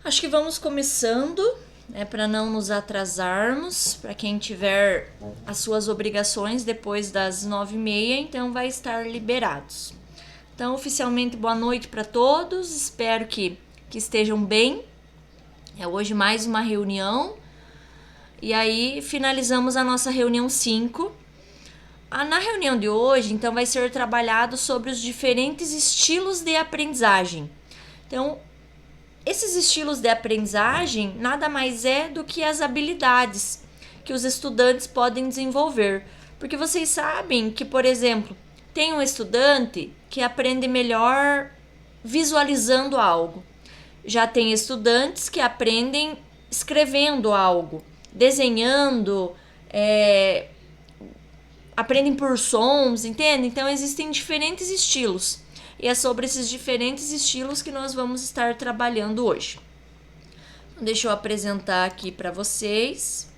Acho que vamos começando, para não nos atrasarmos. Para quem tiver as suas obrigações depois das 9h30, então vai estar liberados. Então, oficialmente, boa noite para todos. Espero que estejam bem. É hoje mais uma reunião. E aí, finalizamos a nossa reunião 5. Na reunião de hoje, então, vai ser trabalhado sobre os diferentes estilos de aprendizagem. Então, esses estilos de aprendizagem nada mais é do que as habilidades que os estudantes podem desenvolver. Porque vocês sabem que, por exemplo, tem um estudante que aprende melhor visualizando algo. Já tem estudantes que aprendem escrevendo algo, desenhando, aprendem por sons, entende? Então existem diferentes estilos. E é sobre esses diferentes estilos que nós vamos estar trabalhando hoje. Deixa eu apresentar aqui para vocês.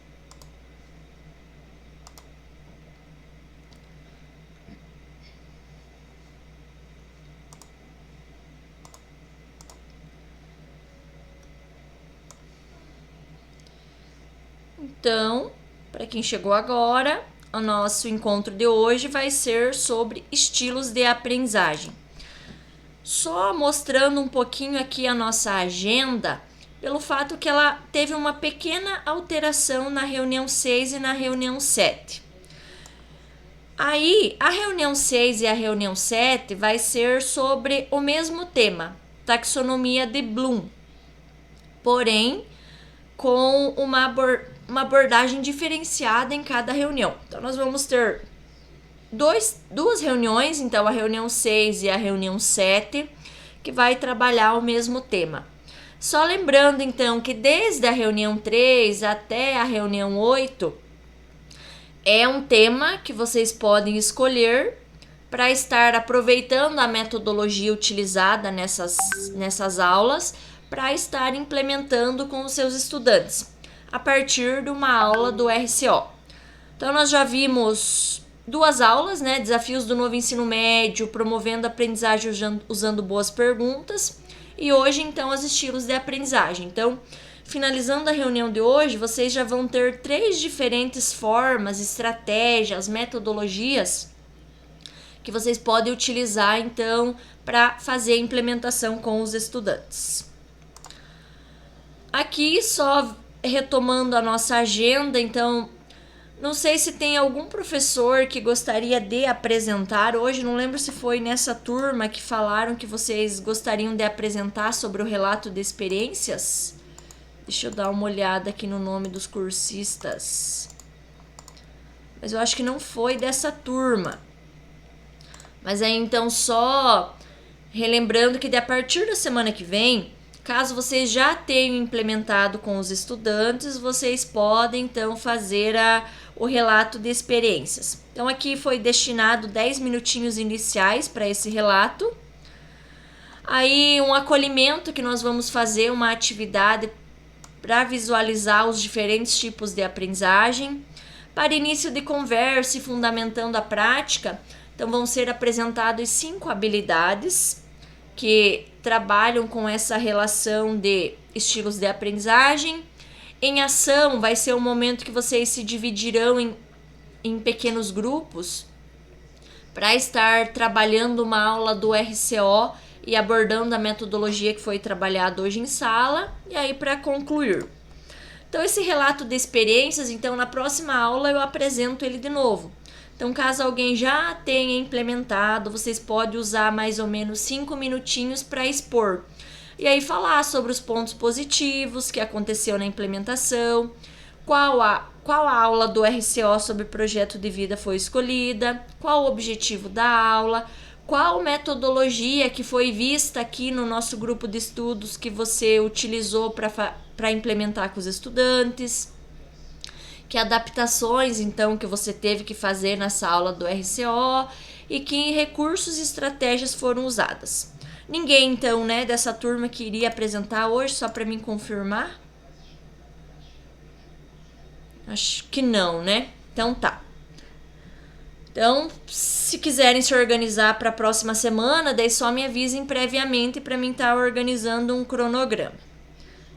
Então, para quem chegou agora, o nosso encontro de hoje vai ser sobre estilos de aprendizagem. Só mostrando um pouquinho aqui a nossa agenda, pelo fato que ela teve uma pequena alteração na reunião 6 e na reunião 7. Aí, a reunião 6 e a reunião 7 vai ser sobre o mesmo tema, taxonomia de Bloom, porém com uma abordagem diferenciada em cada reunião. Então, nós vamos ter duas reuniões, então a reunião 6 e a reunião 7, que vai trabalhar o mesmo tema. Só lembrando, então, que desde a reunião 3 até a reunião 8, é um tema que vocês podem escolher para estar aproveitando a metodologia utilizada nessas aulas, para estar implementando com os seus estudantes, a partir de uma aula do RCO. Então, nós já vimos 2 aulas, Desafios do novo ensino médio, promovendo a aprendizagem usando boas perguntas. E hoje, então, os estilos de aprendizagem. Então, finalizando a reunião de hoje, vocês já vão ter 3 diferentes formas, estratégias, metodologias que vocês podem utilizar, então, para fazer a implementação com os estudantes. Aqui, só retomando a nossa agenda, então, não sei se tem algum professor que gostaria de apresentar hoje. Não lembro se foi nessa turma que falaram que vocês gostariam de apresentar sobre o relato de experiências. Deixa eu dar uma olhada aqui no nome dos cursistas. Mas eu acho que não foi dessa turma. Mas aí então, só relembrando que a partir da semana que vem, caso vocês já tenham implementado com os estudantes, vocês podem então fazer o relato de experiências. Então aqui foi destinado 10 minutinhos iniciais para esse relato. Aí um acolhimento que nós vamos fazer, uma atividade para visualizar os diferentes tipos de aprendizagem. Para início de conversa e fundamentando a prática, então vão ser apresentadas 5 habilidades que trabalham com essa relação de estilos de aprendizagem. Em ação, vai ser o momento que vocês se dividirão em pequenos grupos para estar trabalhando uma aula do RCO e abordando a metodologia que foi trabalhada hoje em sala, e aí para concluir. Então, esse relato de experiências, então, na próxima aula eu apresento ele de novo. Então, caso alguém já tenha implementado, vocês podem usar mais ou menos 5 minutinhos para expor. E aí falar sobre os pontos positivos que aconteceu na implementação, qual a aula do RCO sobre projeto de vida foi escolhida, qual o objetivo da aula, qual metodologia que foi vista aqui no nosso grupo de estudos que você utilizou para implementar com os estudantes. Que adaptações, então, que você teve que fazer nessa aula do RCO e que recursos e estratégias foram usadas. Ninguém, então, dessa turma que iria apresentar hoje, só para mim confirmar? Acho que não, Então, tá. Então, se quiserem se organizar para a próxima semana, daí só me avisem previamente para mim estar organizando um cronograma.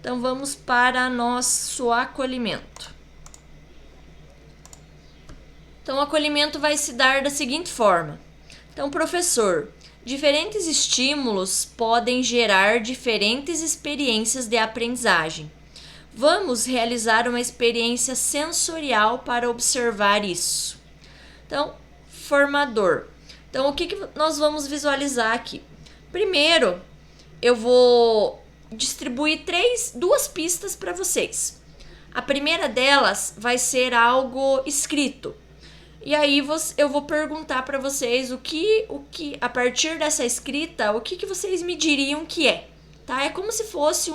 Então, vamos para nosso acolhimento. Então, o acolhimento vai se dar da seguinte forma. Então, professor, diferentes estímulos podem gerar diferentes experiências de aprendizagem. Vamos realizar uma experiência sensorial para observar isso. Então, formador. Então, o que nós vamos visualizar aqui? Primeiro, eu vou distribuir duas pistas para vocês. A primeira delas vai ser algo escrito. E aí eu vou perguntar para vocês o que a partir dessa escrita, o que vocês me diriam que é, tá? É como se fosse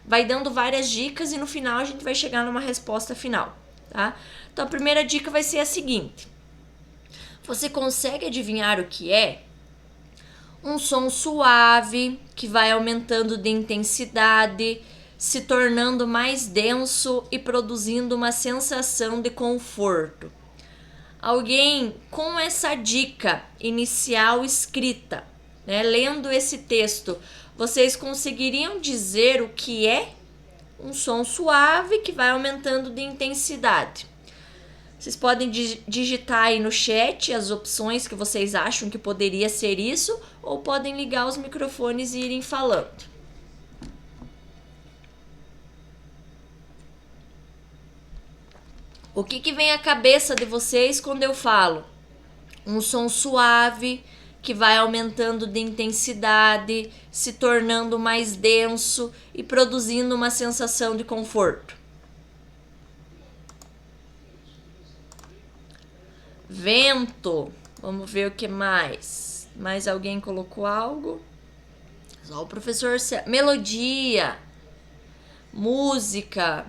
vai dando várias dicas e no final a gente vai chegar numa resposta final, tá? Então a primeira dica vai ser a seguinte: você consegue adivinhar o que é? Um som suave que vai aumentando de intensidade, se tornando mais denso e produzindo uma sensação de conforto. Alguém com essa dica inicial escrita, né, lendo esse texto, vocês conseguiriam dizer o que é um som suave que vai aumentando de intensidade? Vocês podem digitar aí no chat as opções que vocês acham que poderia ser isso, ou podem ligar os microfones e irem falando. O que vem à cabeça de vocês quando eu falo? Um som suave que vai aumentando de intensidade, se tornando mais denso e produzindo uma sensação de conforto. Vento. Vamos ver o que mais. Mais alguém colocou algo? Só o professor. Melodia. Música.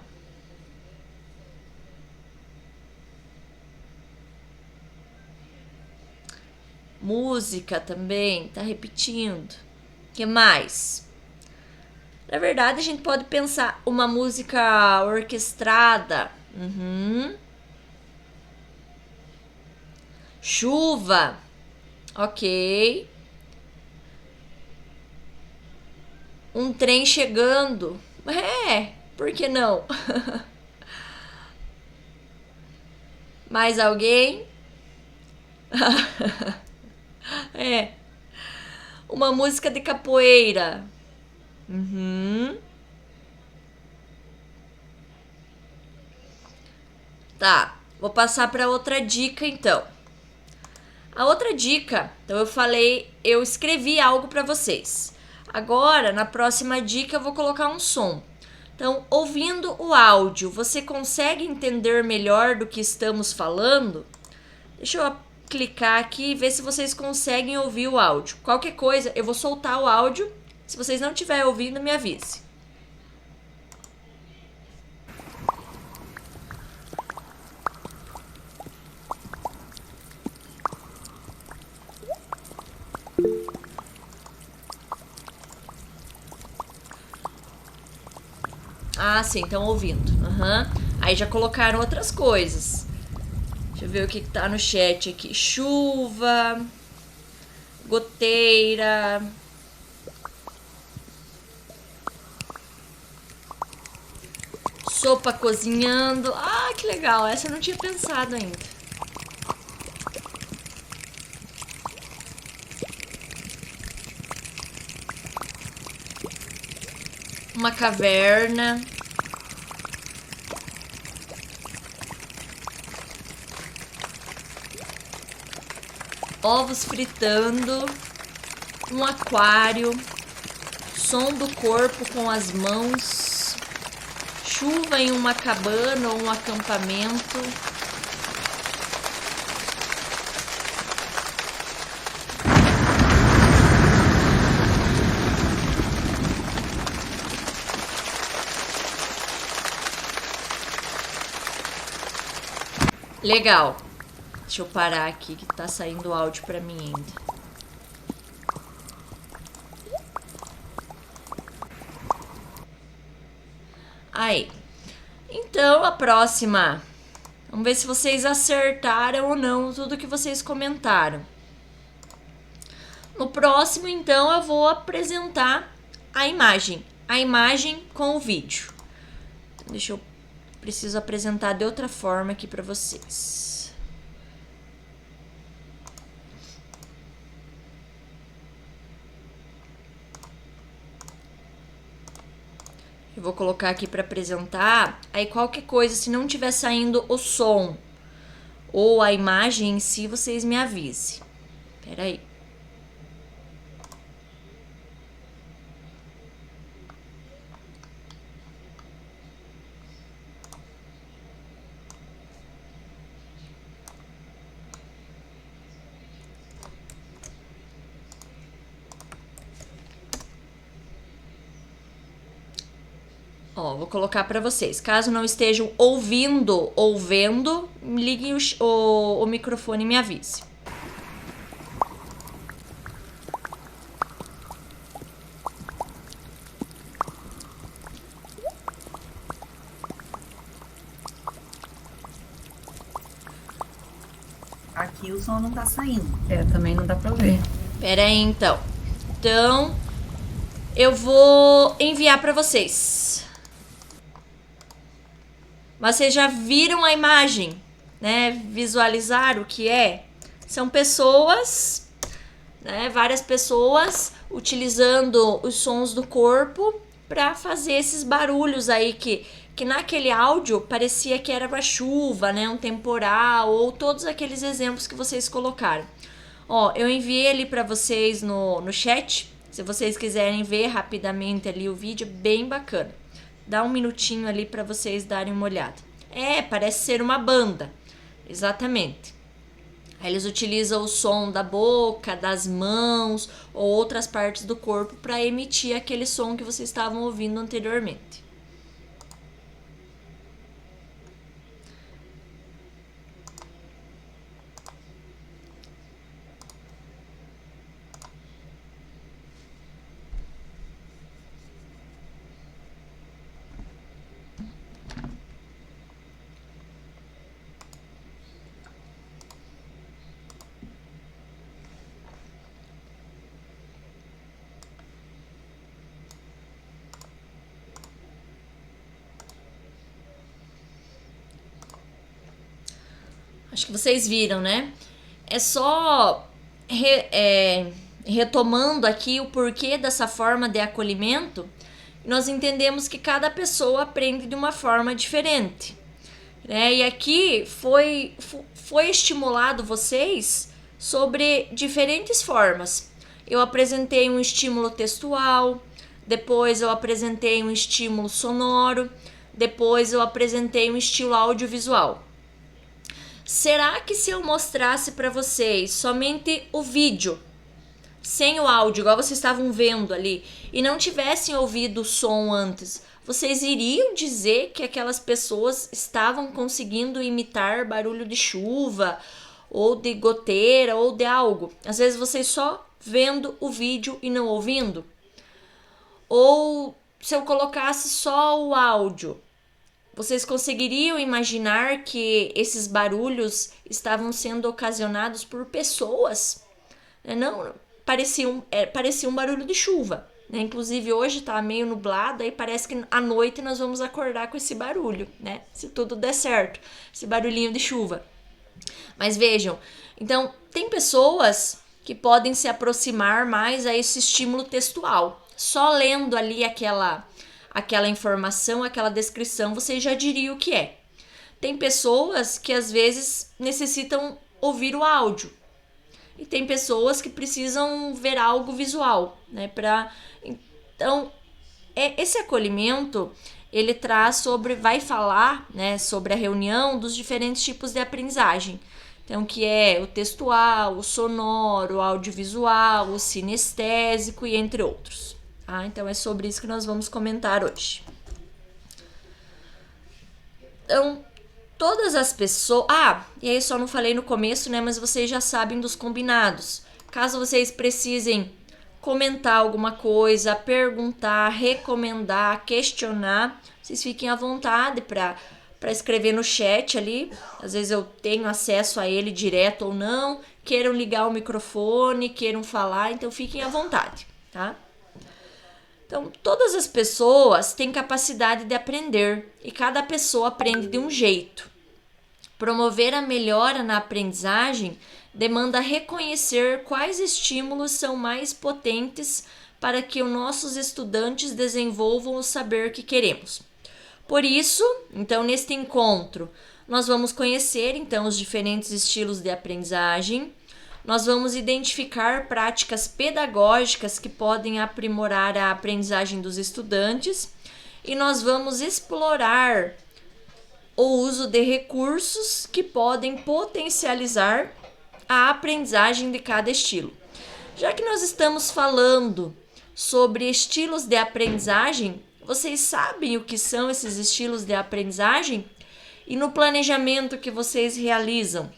Música também, tá repetindo. O que mais? Na verdade, a gente pode pensar uma música orquestrada. Chuva. Ok. Um trem chegando. Por que não? Mais alguém? Uma música de capoeira. Tá, vou passar para outra dica então. A outra dica, então eu escrevi algo para vocês. Agora, na próxima dica, eu vou colocar um som. Então, ouvindo o áudio, você consegue entender melhor do que estamos falando? Deixa eu clicar aqui e ver se vocês conseguem ouvir o áudio. Qualquer coisa, eu vou soltar o áudio. Se vocês não estiverem ouvindo, me avise. Ah, sim, estão ouvindo. Aí já colocaram outras coisas. Deixa eu ver o que tá no chat aqui. Chuva, goteira, sopa cozinhando. Ah, que legal, essa eu não tinha pensado ainda. Uma caverna. Ovos fritando, um aquário, som do corpo com as mãos, chuva em uma cabana ou um acampamento. Legal. Deixa eu parar aqui que tá saindo áudio pra mim ainda. Aí. Então, a próxima. Vamos ver se vocês acertaram ou não tudo que vocês comentaram. No próximo, então, eu vou apresentar a imagem. a imagem com o vídeo. Então, preciso apresentar de outra forma aqui para vocês. Eu vou colocar aqui para apresentar. Aí qualquer coisa, se não tiver saindo o som ou a imagem em si, vocês me avisem. Espera aí. Ó, vou colocar para vocês. Caso não estejam ouvindo ou vendo, liguem o microfone e me avise. Aqui o som não tá saindo. Também não dá pra ver. Pera aí, então. Então, eu vou enviar para vocês. Vocês já viram a imagem, né? Visualizar o que é? São pessoas, né? Várias pessoas utilizando os sons do corpo para fazer esses barulhos aí que naquele áudio parecia que era uma chuva, né? Um temporal ou todos aqueles exemplos que vocês colocaram. Ó, eu enviei ali para vocês no chat. Se vocês quiserem ver rapidamente ali o vídeo, bem bacana. Dá um minutinho ali para vocês darem uma olhada. Parece ser uma banda. Exatamente. Aí eles utilizam o som da boca, das mãos ou outras partes do corpo para emitir aquele som que vocês estavam ouvindo anteriormente. Acho que vocês viram, né? É só retomando aqui o porquê dessa forma de acolhimento, nós entendemos que cada pessoa aprende de uma forma diferente, né? E aqui foi estimulado vocês sobre diferentes formas. Eu apresentei um estímulo textual, depois eu apresentei um estímulo sonoro, depois eu apresentei um estilo audiovisual. Será que se eu mostrasse para vocês somente o vídeo, sem o áudio, igual vocês estavam vendo ali, e não tivessem ouvido o som antes, vocês iriam dizer que aquelas pessoas estavam conseguindo imitar barulho de chuva, ou de goteira, ou de algo? Às vezes vocês só vendo o vídeo e não ouvindo? Ou se eu colocasse só o áudio, vocês conseguiriam imaginar que esses barulhos estavam sendo ocasionados por pessoas? Não, parecia um barulho de chuva, né? Inclusive hoje tá meio nublado, aí parece que à noite nós vamos acordar com esse barulho, né? Se tudo der certo, esse barulhinho de chuva. Mas vejam, então tem pessoas que podem se aproximar mais a esse estímulo textual. Só lendo ali aquela informação, aquela descrição, você já diria o que é. Tem pessoas que às vezes necessitam ouvir o áudio. E tem pessoas que precisam ver algo visual, né? Então, esse acolhimento, ele vai falar, né, sobre a reunião dos diferentes tipos de aprendizagem. Então, que é o textual, o sonoro, o audiovisual, o sinestésico e entre outros. Então é sobre isso que nós vamos comentar hoje. Então, todas as pessoas... e aí só não falei no começo, né? Mas vocês já sabem dos combinados. Caso vocês precisem comentar alguma coisa, perguntar, recomendar, questionar, vocês fiquem à vontade para escrever no chat ali. Às vezes eu tenho acesso a ele direto ou não. Queiram ligar o microfone, queiram falar, então fiquem à vontade, tá? Então, todas as pessoas têm capacidade de aprender e cada pessoa aprende de um jeito. Promover a melhora na aprendizagem demanda reconhecer quais estímulos são mais potentes para que os nossos estudantes desenvolvam o saber que queremos. Por isso, então, neste encontro, nós vamos conhecer então os diferentes estilos de aprendizagem. Nós vamos identificar práticas pedagógicas que podem aprimorar a aprendizagem dos estudantes e nós vamos explorar o uso de recursos que podem potencializar a aprendizagem de cada estilo. Já que nós estamos falando sobre estilos de aprendizagem, vocês sabem o que são esses estilos de aprendizagem? E no planejamento que vocês realizam,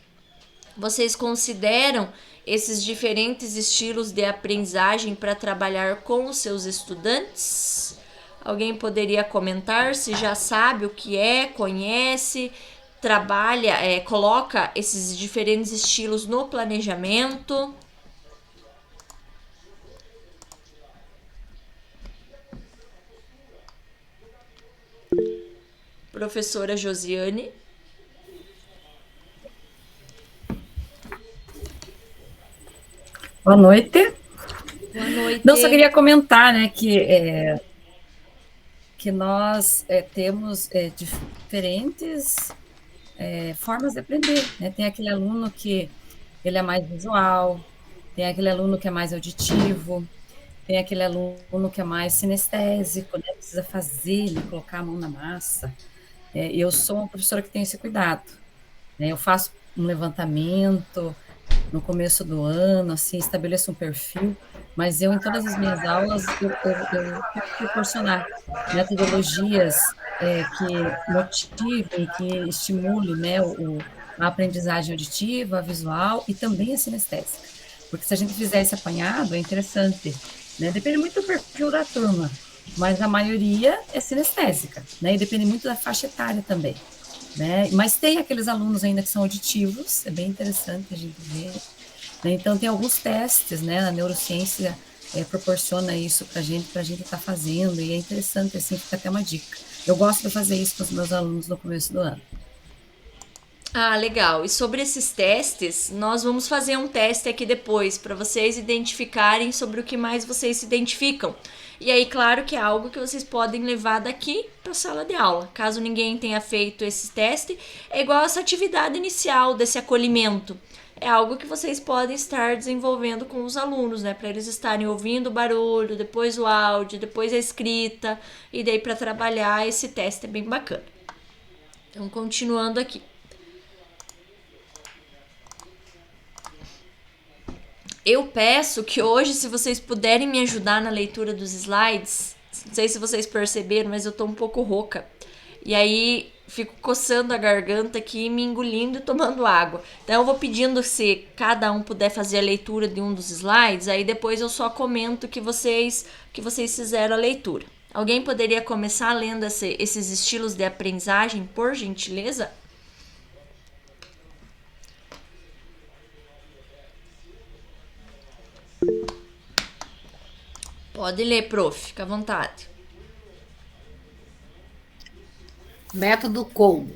vocês consideram esses diferentes estilos de aprendizagem para trabalhar com os seus estudantes? Alguém poderia comentar se já sabe o que é, conhece, trabalha, coloca esses diferentes estilos no planejamento? Professora Josiane. Boa noite. Boa noite. Não, só queria comentar, né, que nós temos diferentes formas de aprender, né? Tem aquele aluno que ele é mais visual, tem aquele aluno que é mais auditivo, tem aquele aluno que é mais sinestésico, né? Precisa fazer, né? Colocar a mão na massa. Eu sou uma professora que tem esse cuidado, né? Eu faço um levantamento no começo do ano, assim, estabeleço um perfil, mas eu, em todas as minhas aulas, eu tento proporcionar metodologias que motivem, que estimulem, né, a aprendizagem auditiva, visual e também a sinestésica. Porque se a gente fizer esse apanhado, é interessante, né? Depende muito do perfil da turma, mas a maioria é sinestésica, né? E depende muito da faixa etária também, né? Mas tem aqueles alunos ainda que são auditivos, é bem interessante a gente ver, né? Então tem alguns testes, né? A neurociência proporciona isso para a gente estar fazendo, e é interessante, assim, fica até uma dica. Eu gosto de fazer isso com os meus alunos no começo do ano. Ah, legal. E sobre esses testes, nós vamos fazer um teste aqui depois para vocês identificarem sobre o que mais vocês se identificam. E aí, claro que é algo que vocês podem levar daqui para a sala de aula. Caso ninguém tenha feito esse teste, é igual essa atividade inicial desse acolhimento. É algo que vocês podem estar desenvolvendo com os alunos, né? Para eles estarem ouvindo o barulho, depois o áudio, depois a escrita, e daí para trabalhar esse teste é bem bacana. Então, continuando aqui. Eu peço que hoje, se vocês puderem me ajudar na leitura dos slides, não sei se vocês perceberam, mas eu tô um pouco rouca. E aí fico coçando a garganta aqui, me engolindo e tomando água. Então eu vou pedindo se cada um puder fazer a leitura de um dos slides, aí depois eu só comento que vocês fizeram a leitura. Alguém poderia começar lendo esses estilos de aprendizagem, por gentileza? Pode ler, prof, fica à vontade. Método Colbo.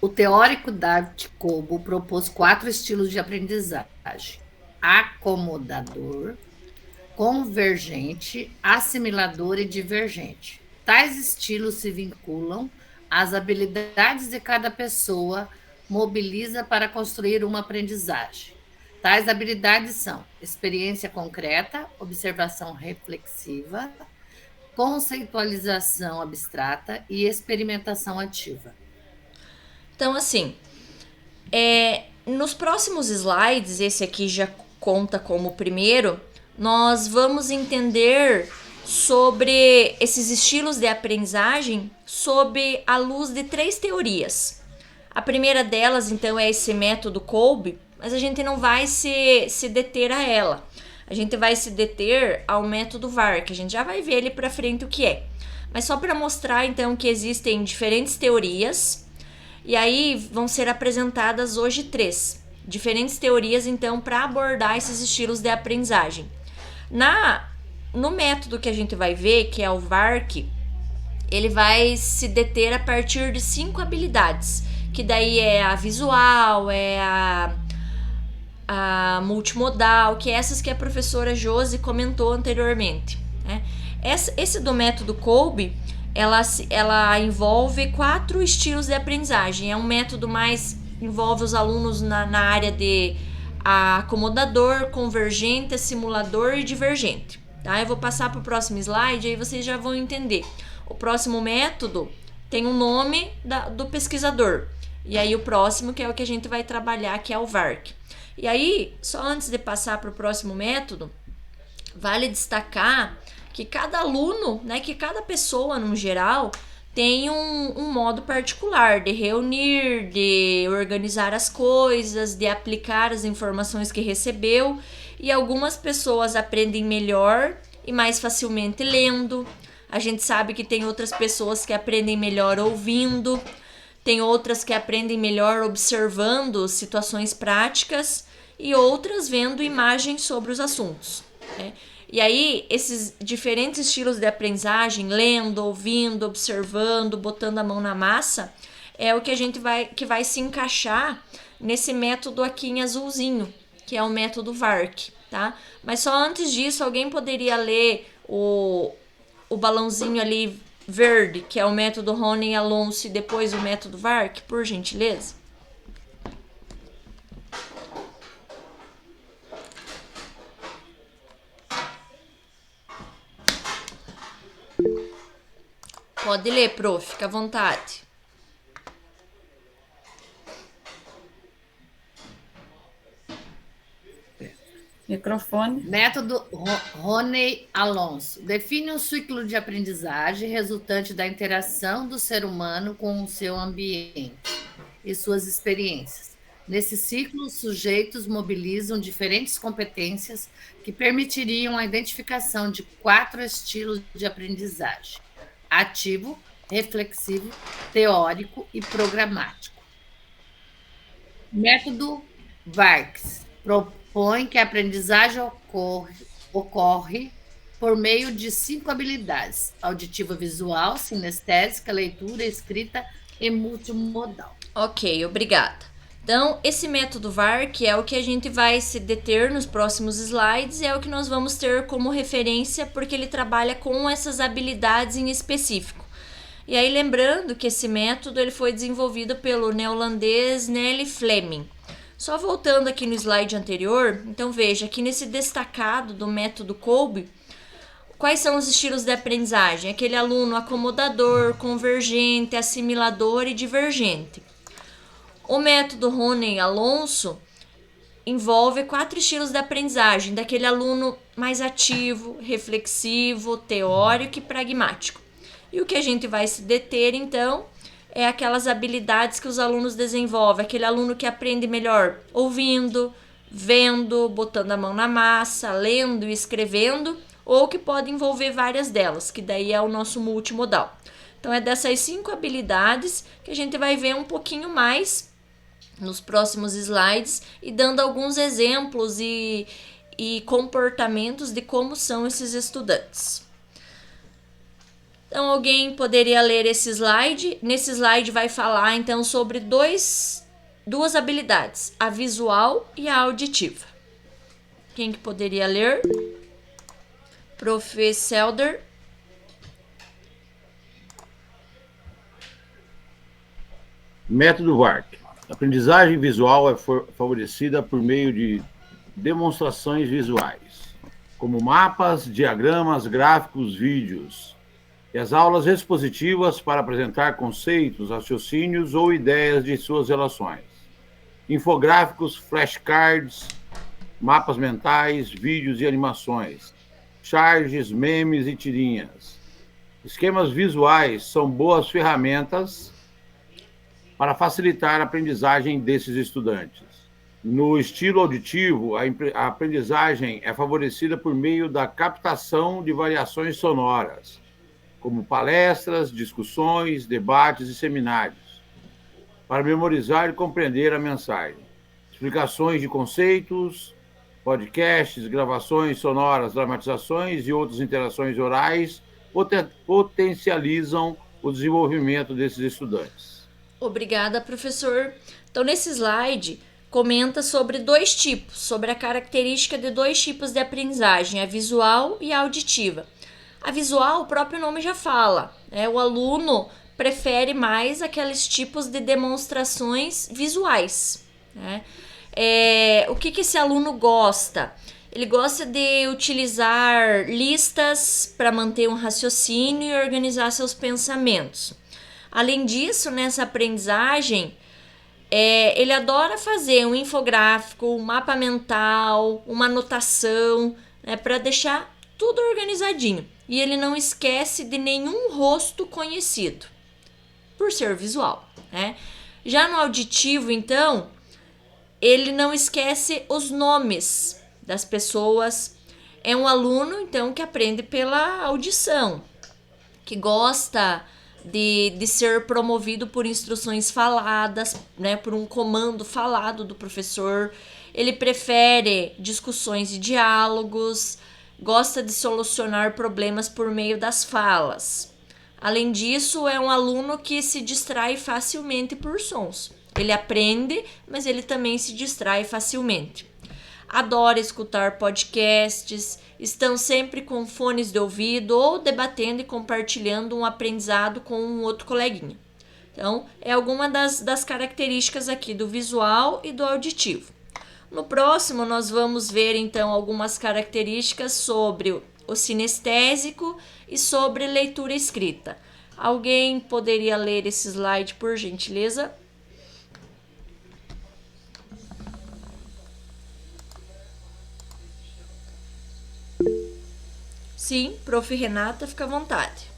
O teórico David Colbo propôs 4 estilos de aprendizagem: acomodador, convergente, assimilador e divergente. Tais estilos se vinculam às habilidades de cada pessoa, mobiliza para construir uma aprendizagem. Tais habilidades são experiência concreta, observação reflexiva, conceitualização abstrata e experimentação ativa. Então, assim, nos próximos slides, esse aqui já conta como o primeiro, nós vamos entender sobre esses estilos de aprendizagem sob a luz de 3 teorias. A primeira delas, então, é esse método Kolbe, mas a gente não vai se deter a ela. A gente vai se deter ao método VAR, que a gente já vai ver ali para frente o que é. Mas só para mostrar, então, que existem diferentes teorias, e aí vão ser apresentadas hoje 3 diferentes teorias, então, para abordar esses estilos de aprendizagem. Na no método que a gente vai ver, que é o VARC, ele vai se deter a partir de 5 habilidades, que daí é a visual, é a multimodal, que é essas que a professora Josi comentou anteriormente, né? Esse do método Kolbe, ela envolve 4 estilos de aprendizagem. É um método mais, envolve os alunos na área de acomodador, convergente, simulador e divergente. Tá? Eu vou passar para o próximo slide, aí vocês já vão entender. O próximo método tem o nome do pesquisador. E aí o próximo, que é o que a gente vai trabalhar, que é o VARC. E aí, só antes de passar para o próximo método, vale destacar que cada aluno, né, que cada pessoa no geral tem um modo particular de reunir, de organizar as coisas, de aplicar as informações que recebeu, e algumas pessoas aprendem melhor e mais facilmente lendo. A gente sabe que tem outras pessoas que aprendem melhor ouvindo, tem outras que aprendem melhor observando situações práticas e outras vendo imagens sobre os assuntos, né? E aí, esses diferentes estilos de aprendizagem, lendo, ouvindo, observando, botando a mão na massa, é o que a gente vai se encaixar nesse método aqui em azulzinho, que é o método VARC, tá? Mas só antes disso, alguém poderia ler o balãozinho ali verde, que é o método Rony Alonso, e depois o método VARC, por gentileza? Pode ler, prof, fica à vontade. Microfone. Método Rony Alonso define um ciclo de aprendizagem resultante da interação do ser humano com o seu ambiente e suas experiências. Nesse ciclo, os sujeitos mobilizam diferentes competências que permitiriam a identificação de 4 estilos de aprendizagem: ativo, reflexivo, teórico e programático. Método VARCS propõe que a aprendizagem ocorre por meio de 5 habilidades: auditiva, visual, sinestésica, leitura, escrita e multimodal. Ok, obrigada. Então, esse método VARC é o que a gente vai se deter nos próximos slides, é o que nós vamos ter como referência, porque ele trabalha com essas habilidades em específico. E aí, lembrando que esse método ele foi desenvolvido pelo neerlandês Nelly Fleming. Só voltando aqui no slide anterior, então veja, aqui nesse destacado do método Kolbe, quais são os estilos de aprendizagem? Aquele aluno acomodador, convergente, assimilador e divergente. O método Rony Alonso envolve 4 estilos de aprendizagem, daquele aluno mais ativo, reflexivo, teórico e pragmático. E o que a gente vai se deter, então, é aquelas habilidades que os alunos desenvolvem, aquele aluno que aprende melhor ouvindo, vendo, botando a mão na massa, lendo e escrevendo, ou que pode envolver várias delas, que daí é o nosso multimodal. Então, é dessas 5 habilidades que a gente vai ver um pouquinho mais nos próximos slides e dando alguns exemplos e comportamentos de como são esses estudantes. Então, alguém poderia ler esse slide. Nesse slide vai falar, então, sobre duas habilidades, a visual e a auditiva. Quem que poderia ler? Prof. Selder. Método VARC. A aprendizagem visual é favorecida por meio de demonstrações visuais, como mapas, diagramas, gráficos, vídeos, e as aulas expositivas para apresentar conceitos, raciocínios ou ideias de suas relações. Infográficos, flashcards, mapas mentais, vídeos e animações, charges, memes e tirinhas. Esquemas visuais são boas ferramentas para facilitar a aprendizagem desses estudantes. No estilo auditivo, a aprendizagem é favorecida por meio da captação de variações sonoras, como palestras, discussões, debates e seminários, para memorizar e compreender a mensagem. Explicações de conceitos, podcasts, gravações sonoras, dramatizações e outras interações orais potencializam o desenvolvimento desses estudantes. Obrigada, professor. Então, nesse slide, comenta sobre dois tipos, sobre a característica de dois tipos de aprendizagem, a visual e a auditiva. A visual, o próprio nome já fala, né? O aluno prefere mais aqueles tipos de demonstrações visuais, né? O que esse aluno gosta? Ele gosta de utilizar listas para manter um raciocínio e organizar seus pensamentos. Além disso, nessa aprendizagem, ele adora fazer um infográfico, um mapa mental, uma anotação, né, para deixar tudo organizadinho. E ele não esquece de nenhum rosto conhecido, por ser visual, né? Já no auditivo, então, ele não esquece os nomes das pessoas. É um aluno, então, que aprende pela audição, que gosta de ser promovido por instruções faladas, né, por um comando falado do professor. Ele prefere discussões e diálogos, gosta de solucionar problemas por meio das falas. Além disso, é um aluno que se distrai facilmente por sons. Ele aprende, mas ele também se distrai facilmente. Adora escutar podcasts, estão sempre com fones de ouvido ou debatendo e compartilhando um aprendizado com um outro coleguinha. Então, é alguma das características aqui do visual e do auditivo. No próximo, nós vamos ver, então, algumas características sobre o sinestésico e sobre leitura escrita. Alguém poderia ler esse slide, por gentileza? Sim, prof. Renata, fica à vontade.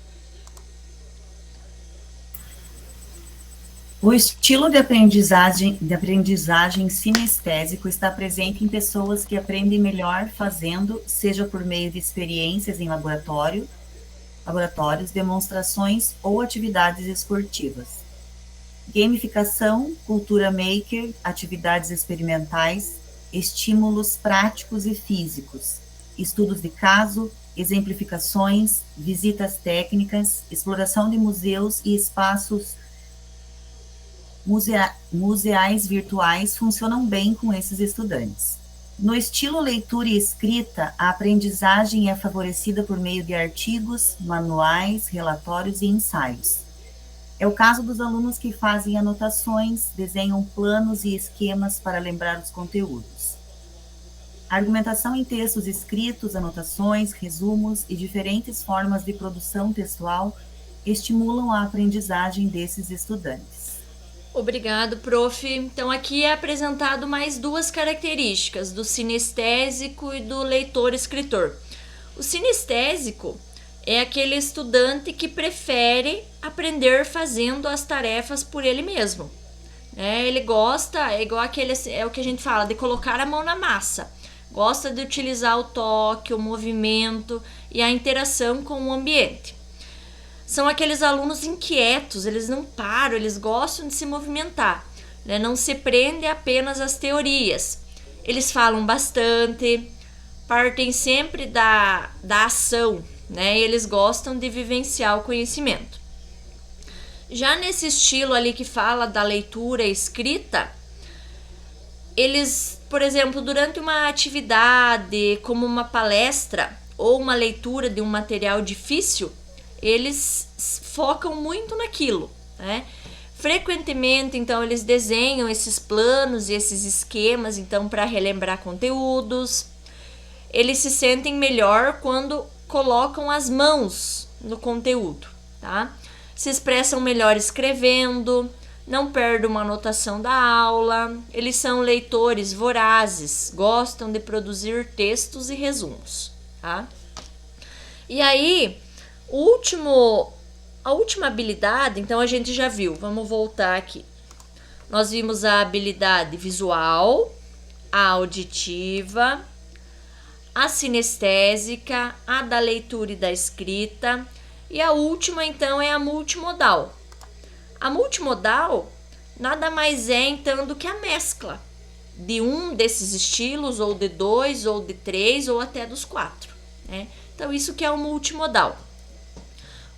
O estilo de aprendizagem sinestésico está presente em pessoas que aprendem melhor fazendo, seja por meio de experiências em laboratórios, demonstrações ou atividades esportivas. Gamificação, cultura maker, atividades experimentais, estímulos práticos e físicos, estudos de caso, exemplificações, visitas técnicas, exploração de museus e espaços museais virtuais funcionam bem com esses estudantes. No estilo leitura e escrita, a aprendizagem é favorecida por meio de artigos, manuais, relatórios e ensaios. É o caso dos alunos que fazem anotações, desenham planos e esquemas para lembrar os conteúdos. A argumentação em textos escritos, anotações, resumos e diferentes formas de produção textual estimulam a aprendizagem desses estudantes. Obrigado, prof. Então, aqui é apresentado mais duas características, do sinestésico e do leitor-escritor. O sinestésico é aquele estudante que prefere aprender fazendo as tarefas por ele mesmo. Ele gosta, é igual aquele, é o que a gente fala, de colocar a mão na massa. Gosta de utilizar o toque, o movimento e a interação com o ambiente. São aqueles alunos inquietos, eles não param, eles gostam de se movimentar, né? Não se prende apenas às teorias. Eles falam bastante, partem sempre da ação, né? E eles gostam de vivenciar o conhecimento. Já nesse estilo ali que fala da leitura escrita, eles, por exemplo, durante uma atividade, como uma palestra ou uma leitura de um material difícil, eles focam muito naquilo, né? Frequentemente, então, eles desenham esses planos e esses esquemas, então, para relembrar conteúdos. Eles se sentem melhor quando colocam as mãos no conteúdo, tá? Se expressam melhor escrevendo, não perdem uma anotação da aula. Eles são leitores vorazes, gostam de produzir textos e resumos, tá? E aí, a última habilidade, então a gente já viu, vamos voltar aqui. Nós vimos a habilidade visual, a auditiva, a sinestésica, a da leitura e da escrita, e a última então é a multimodal. A multimodal nada mais é então do que a mescla, de um desses estilos, ou de dois, ou de três, ou até dos quatro, né? Então, isso que é o multimodal.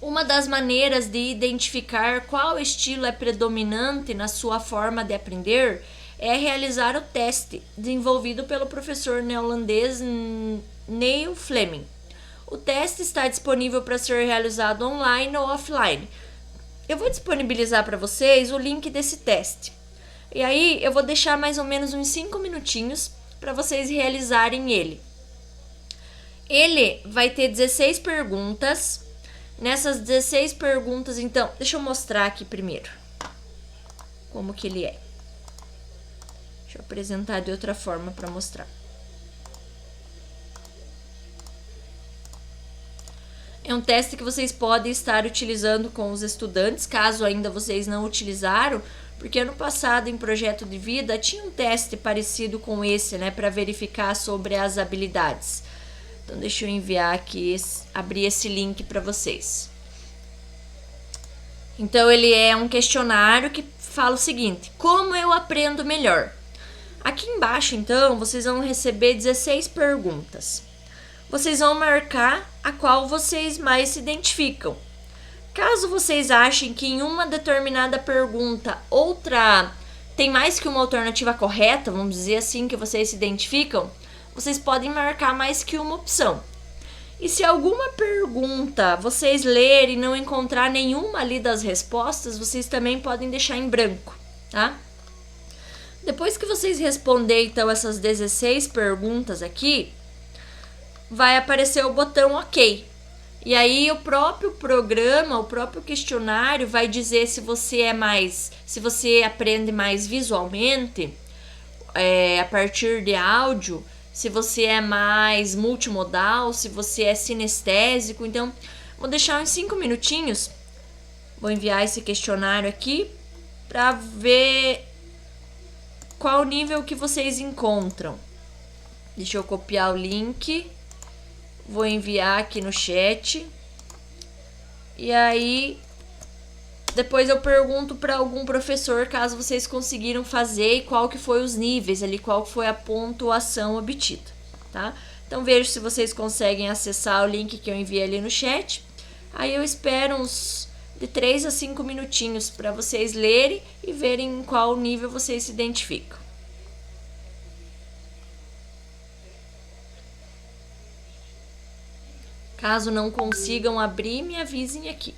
Uma das maneiras de identificar qual estilo é predominante na sua forma de aprender é realizar o teste desenvolvido pelo professor neerlandês Neil Fleming. O teste está disponível para ser realizado online ou offline. Eu vou disponibilizar para vocês o link desse teste. E aí eu vou deixar mais ou menos uns 5 minutinhos para vocês realizarem ele. Ele vai ter 16 perguntas. Nessas 16 perguntas, então, deixa eu mostrar aqui primeiro como que ele é. Deixa eu apresentar de outra forma para mostrar. É um teste que vocês podem estar utilizando com os estudantes, caso ainda vocês não utilizaram, porque ano passado em projeto de vida tinha um teste parecido com esse, né, para verificar sobre as habilidades. Então deixa eu enviar aqui, abrir esse link para vocês. Então ele é um questionário que fala o seguinte: como eu aprendo melhor? Aqui embaixo, então, vocês vão receber 16 perguntas. Vocês vão marcar a qual vocês mais se identificam. Caso vocês achem que em uma determinada pergunta outra tem mais que uma alternativa correta, vamos dizer assim, que vocês se identificam, vocês podem marcar mais que uma opção. E se alguma pergunta vocês lerem e não encontrar nenhuma ali das respostas, vocês também podem deixar em branco, tá? Depois que vocês responderem, então, essas 16 perguntas aqui, vai aparecer o botão OK. E aí o próprio programa, o próprio questionário vai dizer se você aprende mais visualmente, a partir de áudio, se você é mais multimodal, se você é sinestésico. Então, vou deixar uns 5 minutinhos, vou enviar esse questionário aqui para ver qual nível que vocês encontram. Deixa eu copiar o link, vou enviar aqui no chat. E aí depois eu pergunto para algum professor caso vocês conseguiram fazer e qual que foi os níveis ali, qual foi a pontuação obtida, tá? Então vejo se vocês conseguem acessar o link que eu enviei ali no chat. Aí eu espero uns de 3 a 5 minutinhos para vocês lerem e verem em qual nível vocês se identificam. Caso não consigam abrir, me avisem aqui.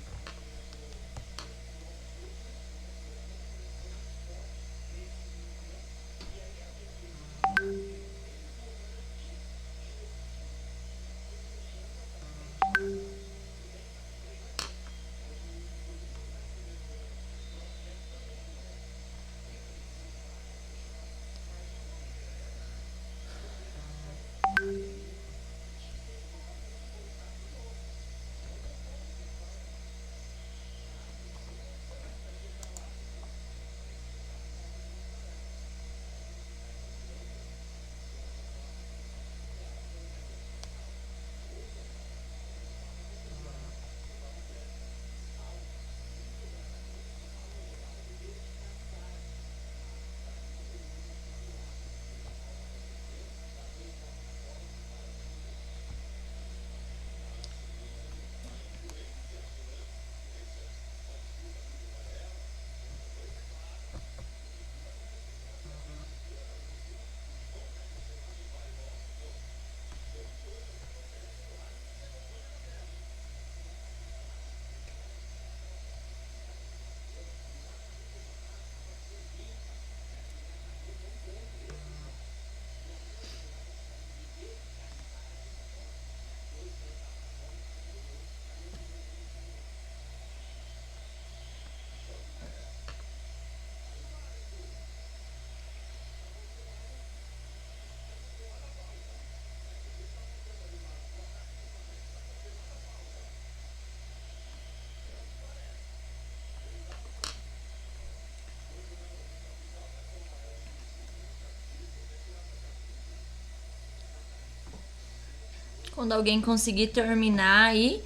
Quando alguém conseguir terminar aí,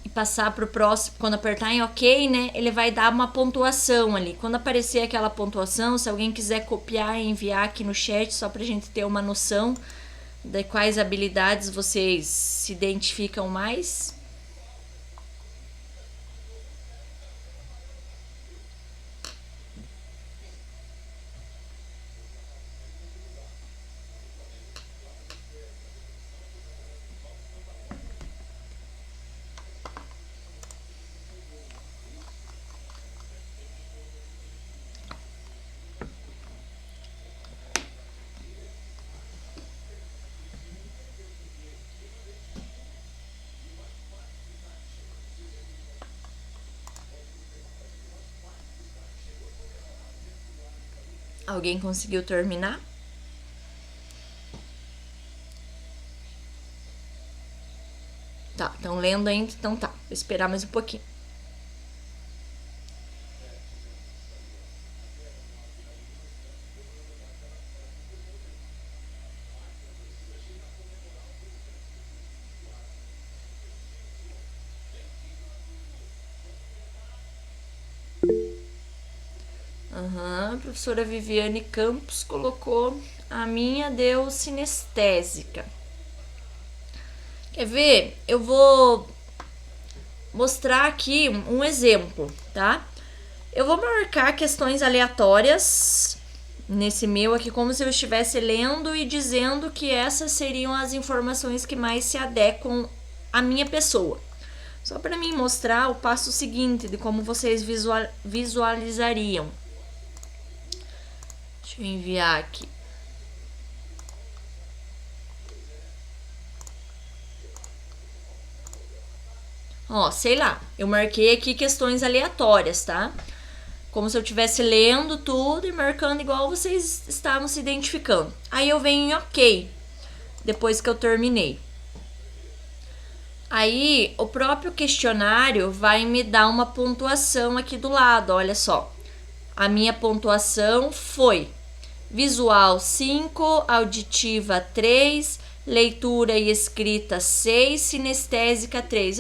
e passar para o próximo, quando apertar em OK, né, ele vai dar uma pontuação ali. Quando aparecer aquela pontuação, se alguém quiser copiar e enviar aqui no chat, só para a gente ter uma noção de quais habilidades vocês se identificam mais. Alguém conseguiu terminar? Tá, estão lendo ainda? Então tá, vou esperar mais um pouquinho. A professora Viviane Campos colocou: a minha deu sinestésica. Quer ver? Eu vou mostrar aqui um exemplo, tá? Eu vou marcar questões aleatórias nesse meu aqui, como se eu estivesse lendo e dizendo que essas seriam as informações que mais se adequam à minha pessoa. Só para mim mostrar o passo seguinte de como vocês visualizariam. Deixa eu enviar aqui. Ó, sei lá, eu marquei aqui questões aleatórias, tá? Como se eu estivesse lendo tudo e marcando igual vocês estavam se identificando. Aí eu venho em OK, depois que eu terminei. Aí o próprio questionário vai me dar uma pontuação aqui do lado, olha só. A minha pontuação foi visual 5, auditiva 3, leitura e escrita 6, sinestésica 3.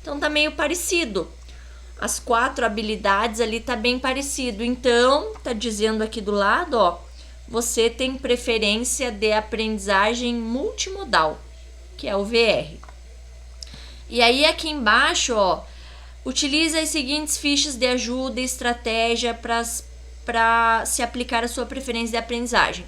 Então tá meio parecido. As 4 habilidades ali tá bem parecido. Então, tá dizendo aqui do lado, ó, você tem preferência de aprendizagem multimodal, que é o VR. E aí aqui embaixo, ó, utiliza as seguintes fichas de ajuda e estratégia para se aplicar a sua preferência de aprendizagem.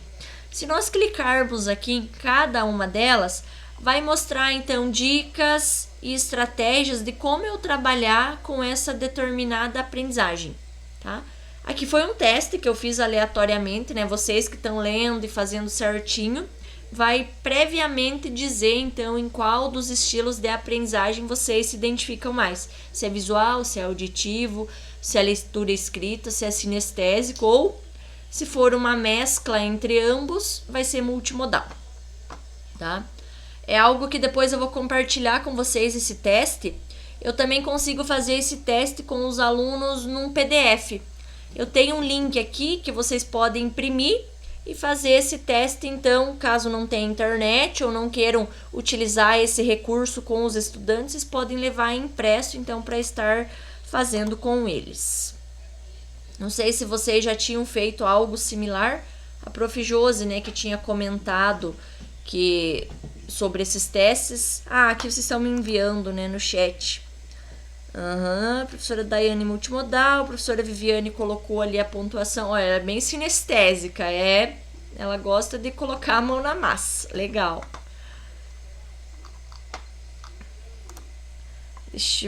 Se nós clicarmos aqui em cada uma delas, vai mostrar então dicas e estratégias de como eu trabalhar com essa determinada aprendizagem, tá? Aqui foi um teste que eu fiz aleatoriamente, né? Vocês que estão lendo e fazendo certinho, vai previamente dizer então em qual dos estilos de aprendizagem vocês se identificam mais. Se é visual, se é auditivo, se é leitura escrita, se é sinestésico, ou se for uma mescla entre ambos, vai ser multimodal, tá? É algo que depois eu vou compartilhar com vocês esse teste. Eu também consigo fazer esse teste com os alunos num PDF. Eu tenho um link aqui que vocês podem imprimir e fazer esse teste, então, caso não tenha internet ou não queiram utilizar esse recurso com os estudantes, vocês podem levar impresso, então, para estar fazendo com eles. Não sei se vocês já tinham feito algo similar. A Prof. Josi, né, que tinha comentado que sobre esses testes. Aqui vocês estão me enviando, né, no chat. Professora Daiane multimodal, professora Viviane colocou ali a pontuação. Olha, ela é bem sinestésica, ela gosta de colocar a mão na massa. Legal.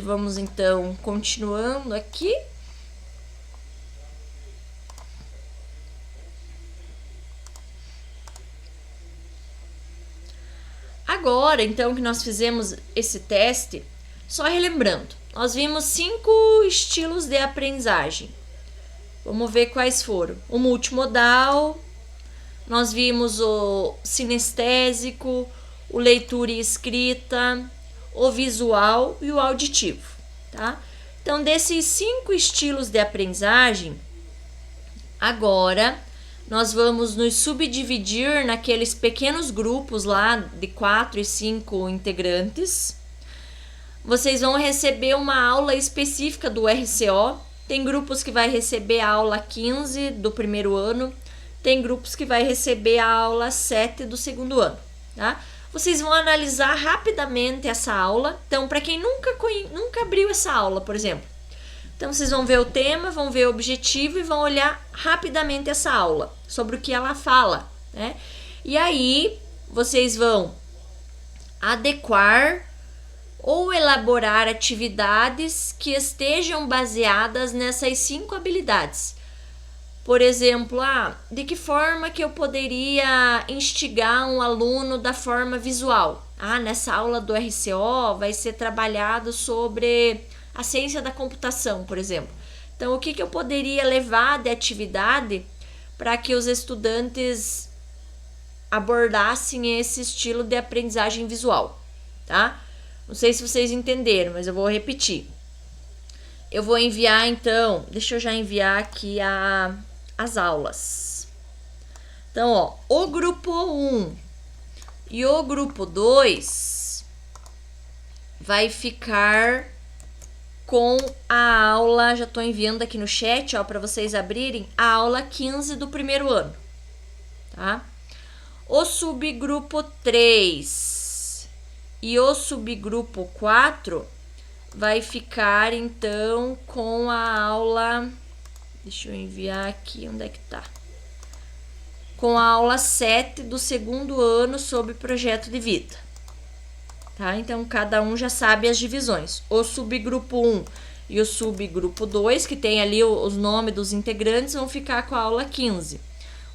Vamos então continuando aqui. Agora, então, que nós fizemos esse teste, só relembrando, nós vimos 5 estilos de aprendizagem. Vamos ver quais foram. O multimodal, nós vimos o sinestésico, o leitura e escrita, o visual e o auditivo, tá? Então, desses 5 estilos de aprendizagem, agora nós vamos nos subdividir naqueles pequenos grupos lá de 4 e 5 integrantes. vocês vão receber uma aula específica do RCO. Tem grupos que vai receber a aula 15 do primeiro ano, tem grupos que vai receber a aula 7 do segundo ano, tá? Vocês vão analisar rapidamente essa aula. Então, para quem nunca abriu essa aula, por exemplo, então vocês vão ver o tema, vão ver o objetivo e vão olhar rapidamente essa aula, sobre o que ela fala, né? E aí, vocês vão adequar ou elaborar atividades que estejam baseadas nessas 5 habilidades. Por exemplo, de que forma que eu poderia instigar um aluno da forma visual? Nessa aula do RCO vai ser trabalhado sobre a ciência da computação, por exemplo. Então, o que eu poderia levar de atividade para que os estudantes abordassem esse estilo de aprendizagem visual, tá? Não sei se vocês entenderam, mas eu vou repetir. Eu vou enviar, então, deixa eu já enviar aqui as aulas. Então, ó, o grupo 1 e o grupo 2 vai ficar com a aula, já estou enviando aqui no chat, ó, para vocês abrirem, a aula 15 do primeiro ano, tá? O subgrupo 3 e o subgrupo 4 vai ficar, então, com a aula... Deixa eu enviar aqui, onde é que tá? Com a aula 7 do segundo ano sobre projeto de vida. Tá? Então, cada um já sabe as divisões. O subgrupo 1 e o subgrupo 2, que tem ali os nomes dos integrantes, vão ficar com a aula 15.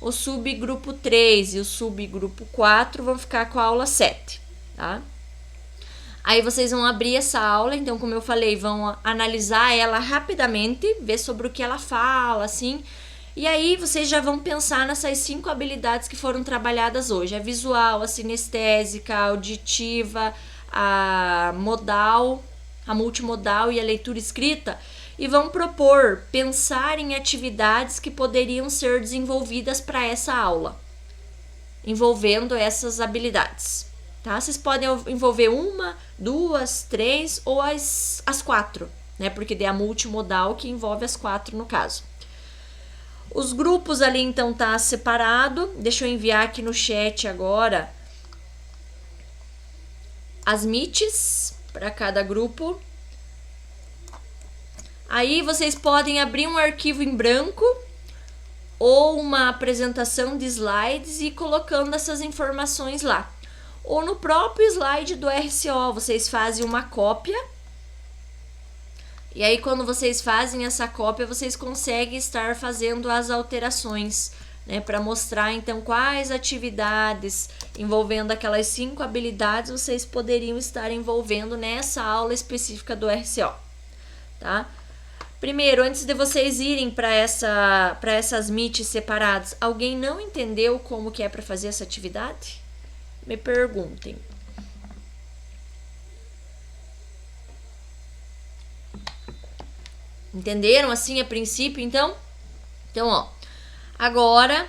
O subgrupo 3 e o subgrupo 4 vão ficar com a aula 7, tá? Aí vocês vão abrir essa aula, então, como eu falei, vão analisar ela rapidamente, ver sobre o que ela fala, assim. E aí vocês já vão pensar nessas 5 habilidades que foram trabalhadas hoje. A visual, a sinestésica, a auditiva, a modal, a multimodal e a leitura escrita. E vão propor, pensar em atividades que poderiam ser desenvolvidas para essa aula, envolvendo essas habilidades. Tá? Vocês podem envolver 1, 2, 3 ou as 4, né? Porque é a multimodal que envolve as 4 no caso. Os grupos ali, então, tá separado. Deixa eu enviar aqui no chat agora as MITs para cada grupo. Aí vocês podem abrir um arquivo em branco ou uma apresentação de slides e ir colocando essas informações lá. Ou no próprio slide do RCO, vocês fazem uma cópia. E aí, quando vocês fazem essa cópia, vocês conseguem estar fazendo as alterações, né? Para mostrar, então, quais atividades envolvendo aquelas 5 habilidades vocês poderiam estar envolvendo nessa aula específica do RCO, tá? Primeiro, antes de vocês irem para essas meets separadas, alguém não entendeu como que é para fazer essa atividade? Me perguntem. Entenderam assim a princípio, então? Então, ó, agora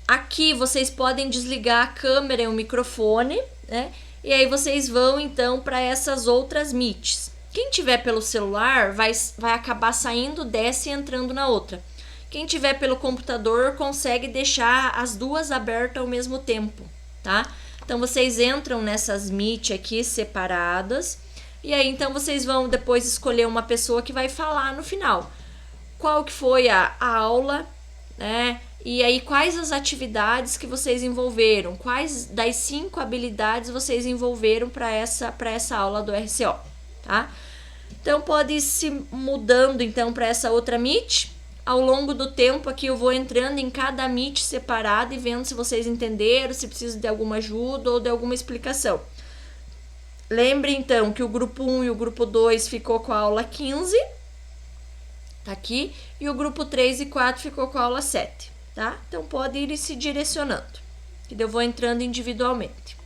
aqui vocês podem desligar a câmera e o microfone, né? E aí vocês vão então para essas outras meets. Quem tiver pelo celular vai acabar saindo dessa e entrando na outra. Quem tiver pelo computador consegue deixar as duas abertas ao mesmo tempo, tá? Então, vocês entram nessas meet aqui separadas. E aí, então, vocês vão depois escolher uma pessoa que vai falar no final. Qual que foi a aula, né? E aí, quais as atividades que vocês envolveram? Quais das 5 habilidades vocês envolveram para essa aula do RCO, tá? Então, pode ir se mudando, então, para essa outra meet. Ao longo do tempo aqui eu vou entrando em cada meet separado e vendo se vocês entenderam, se precisa de alguma ajuda ou de alguma explicação. Lembre então que o grupo 1 e o grupo 2 ficou com a aula 15, tá aqui, e o grupo 3 e 4 ficou com a aula 7, tá? Então pode ir se direcionando, que eu vou entrando individualmente.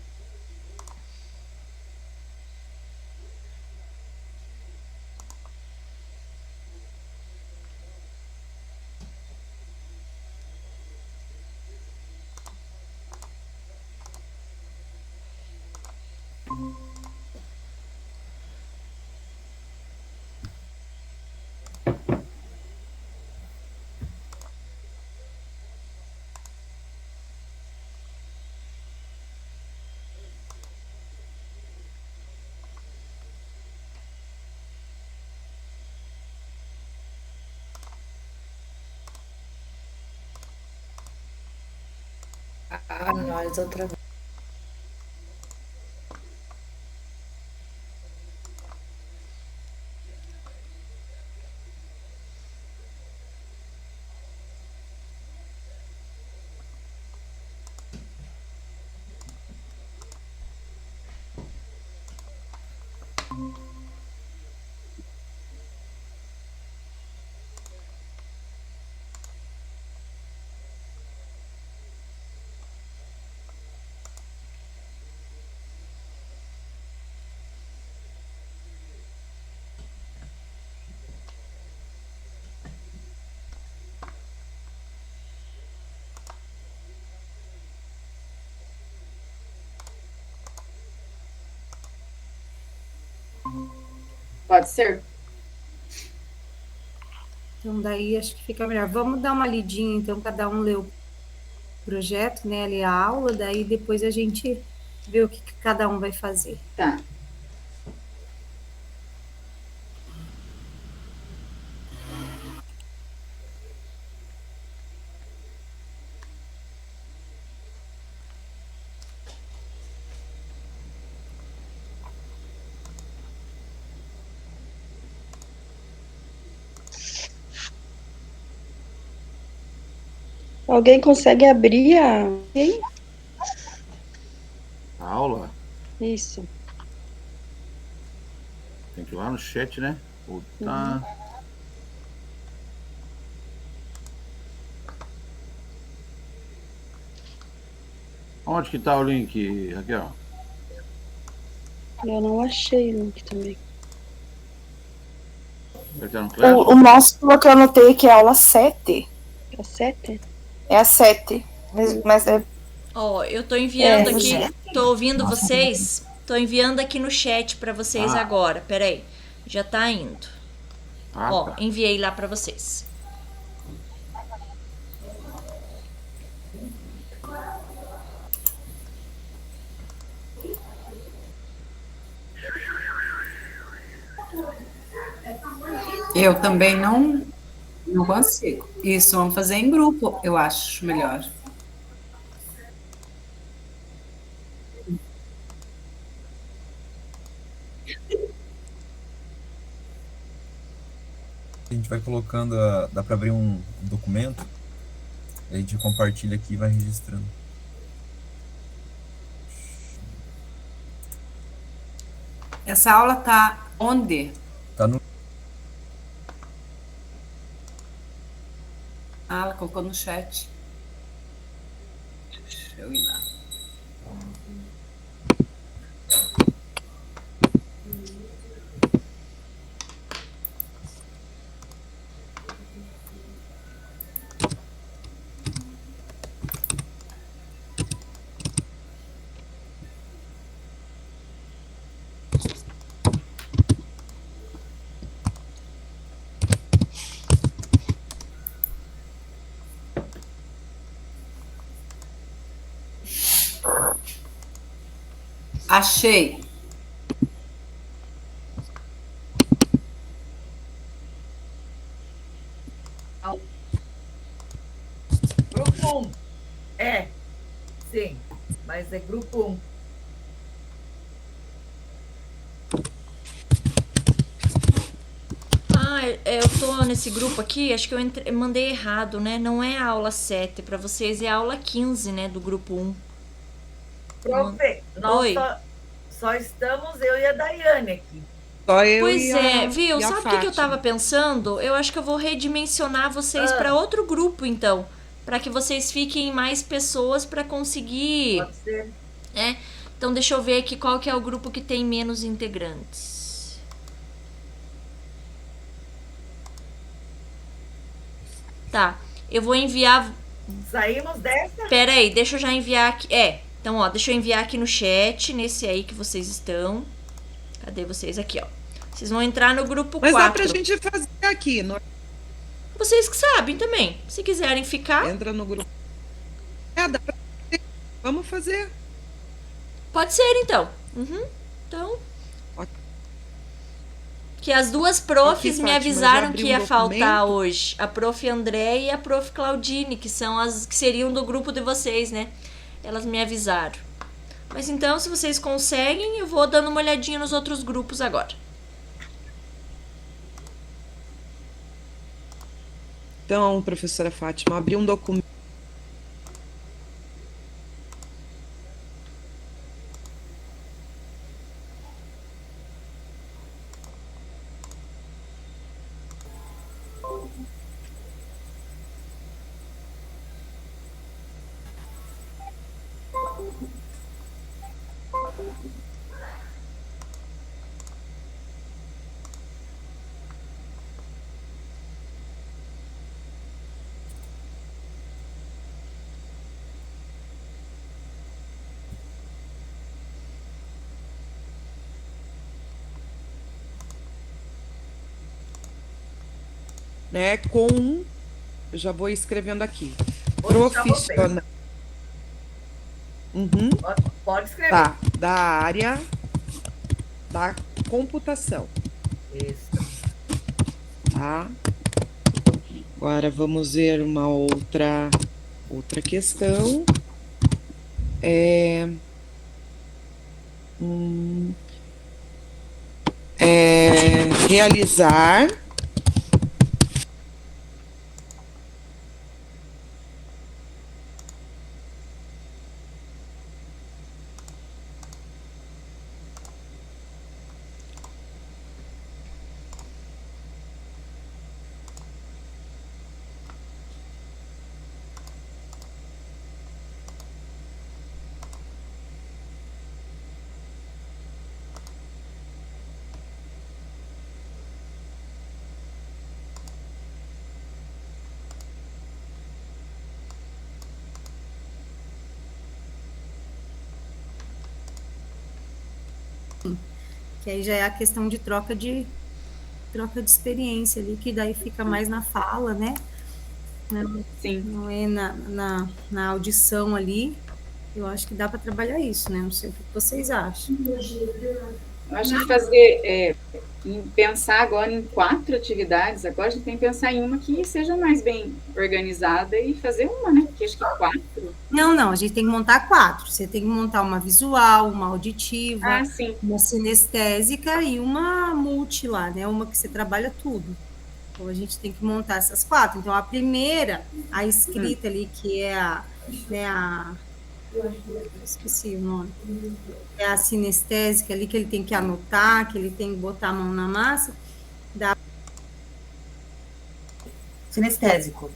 nós outra vez. Pode ser? Então, daí acho que fica melhor. Vamos dar uma lidinha, então, cada um lê o projeto, né? Lê a aula, daí depois a gente vê o que cada um vai fazer. Tá. Alguém consegue abrir a. Hein? A aula Isso. tem que ir lá no chat, né? Tá. Onde que tá o link, Raquel? Eu não achei o link também. Vai estar no Classroom? O nosso que eu anotei aqui é a aula 7. A 7? É a 7. Mas é. Ó, eu tô enviando É, aqui, chat? tô ouvindo Nossa, vocês, tô enviando aqui no chat pra vocês agora. Peraí, já tá indo. Ó, Tá. enviei lá pra vocês. Eu também não consigo. Isso, vamos fazer em grupo, eu acho melhor. A gente vai colocando, dá para abrir um documento, a gente compartilha aqui e vai registrando. Essa aula tá onde? Tá no... Ah, ela colocou no chat. Deixa eu ir lá. Achei. Grupo 1. É, sim, mas é grupo 1. Ah, eu tô nesse grupo aqui, acho que eu mandei errado, né? Não é a aula 7 pra vocês, é a aula 15, né, do grupo 1. Profe, nós Oi. só estamos eu e a Daiane aqui. Só eu Pois e é, a, viu? e a Sabe o que eu Fátima. tava pensando? Eu acho que eu vou redimensionar vocês pra outro grupo, então. Pra que vocês fiquem mais pessoas pra conseguir. Pode ser. Então deixa eu ver aqui qual que é o grupo que tem menos integrantes. Tá, eu vou enviar. Saímos dessa? Pera aí, deixa eu já enviar aqui. Então, ó, deixa eu enviar aqui no chat, nesse aí que vocês estão. Cadê vocês aqui, ó? Vocês vão entrar no grupo Mas 4. dá pra gente fazer aqui. Vocês que sabem também. Se quiserem ficar, Entra no grupo. Dá pra fazer. Vamos fazer. pode ser então. Então. Que as duas profs Aqui, me Fátima, avisaram já abri que um ia faltar documento. hoje. A prof. André e a prof. Claudine, que são as que seriam do grupo de vocês, né? Elas me avisaram. Mas então, se vocês conseguem, eu vou dando uma olhadinha nos outros grupos agora. Então, professora Fátima, abri um documento. Né, com, eu já vou escrevendo aqui, profissional. Uhum. Pode escrever. Tá, da área da computação. Isso. Tá. Agora vamos ver uma outra questão. Realizar Que aí já é a questão de troca de experiência ali, que daí fica mais na fala, né? Sim. Não é na audição ali. Eu acho que dá para trabalhar isso, né? Não sei o que vocês acham. Eu acho que fazer, pensar agora em 4 atividades, agora a gente tem que pensar em uma que seja mais bem organizada e fazer uma, né? Porque acho que 4... Não, a gente tem que montar 4. Você tem que montar uma visual, uma auditiva, uma sinestésica e uma multi lá, né? Uma que você trabalha tudo. Então, a gente tem que montar essas 4. Então, a primeira, a escrita ali, que é esqueci o nome. É a sinestésica ali, que ele tem que anotar, que ele tem que botar a mão na massa. Sinestésico.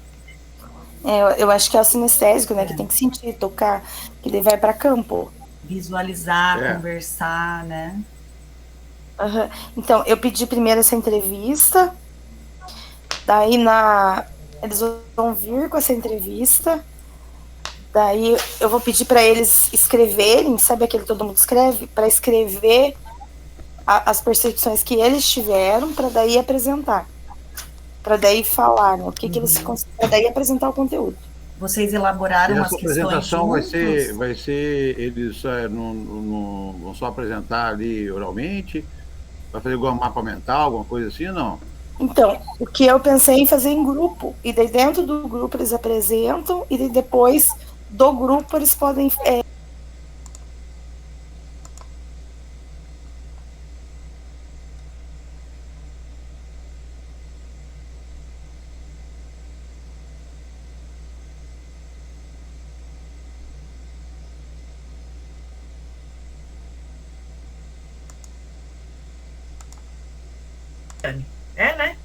Eu acho que é o sinestésico, né? Que tem que sentir, tocar, que ele vai para campo. Visualizar, conversar, né? Uhum. Então, eu pedi primeiro essa entrevista, daí eles vão vir com essa entrevista, daí eu vou pedir para eles escreverem, sabe aquele que todo mundo escreve? Para escrever as percepções que eles tiveram, para daí apresentar. Para daí falar, né? O que eles para daí apresentar o conteúdo. Vocês elaboraram as questões apresentação juntos? vai ser eles não vão só apresentar ali oralmente, vai fazer algum mapa mental, alguma coisa assim, não? Então, o que eu pensei em fazer em grupo, e daí dentro do grupo eles apresentam, e daí depois do grupo eles podem né?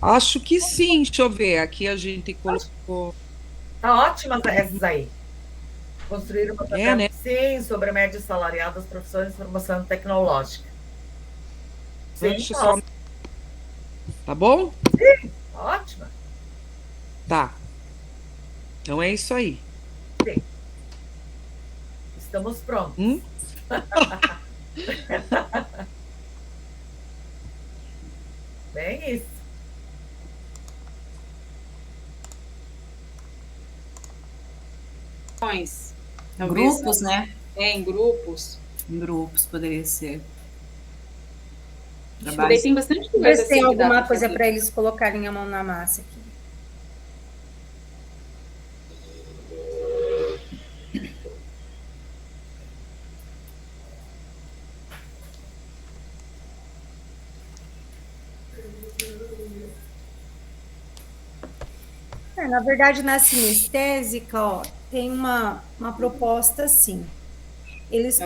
Acho que sim, deixa eu ver. Aqui a gente colocou. Tá ótimas essas aí. Construir uma né? Sim, sobre a média salarial das profissões de formação tecnológica. Sim, Só... Tá bom? Sim, ótima. Tá. Então é isso aí. Sim. Estamos prontos. Bem isso. Talvez, né? Em grupos. Em grupos, poderia ser. Daí tem bastante coisa. Ver se tem alguma coisa para eles colocarem a mão na massa aqui. Na verdade, na sinestésica, ó, tem uma proposta assim. Eles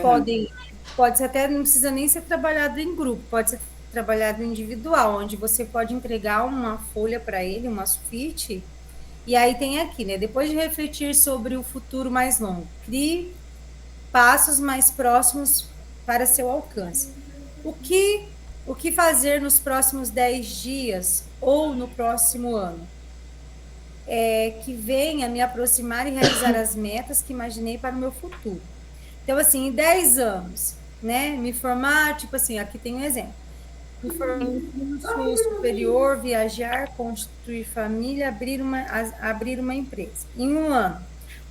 pode ser até, não precisa nem ser trabalhado em grupo, pode ser trabalhado individual, onde você pode entregar uma folha para ele, uma sulfite, e aí tem aqui, né? Depois de refletir sobre o futuro mais longo, crie passos mais próximos para seu alcance. O que fazer nos próximos 10 dias ou no próximo ano? Que venha me aproximar e realizar as metas que imaginei para o meu futuro. Então, assim, em 10 anos, né? Me formar, tipo assim, aqui tem um exemplo. Me formar no ensino superior, viajar, construir família, abrir uma empresa. Em um ano,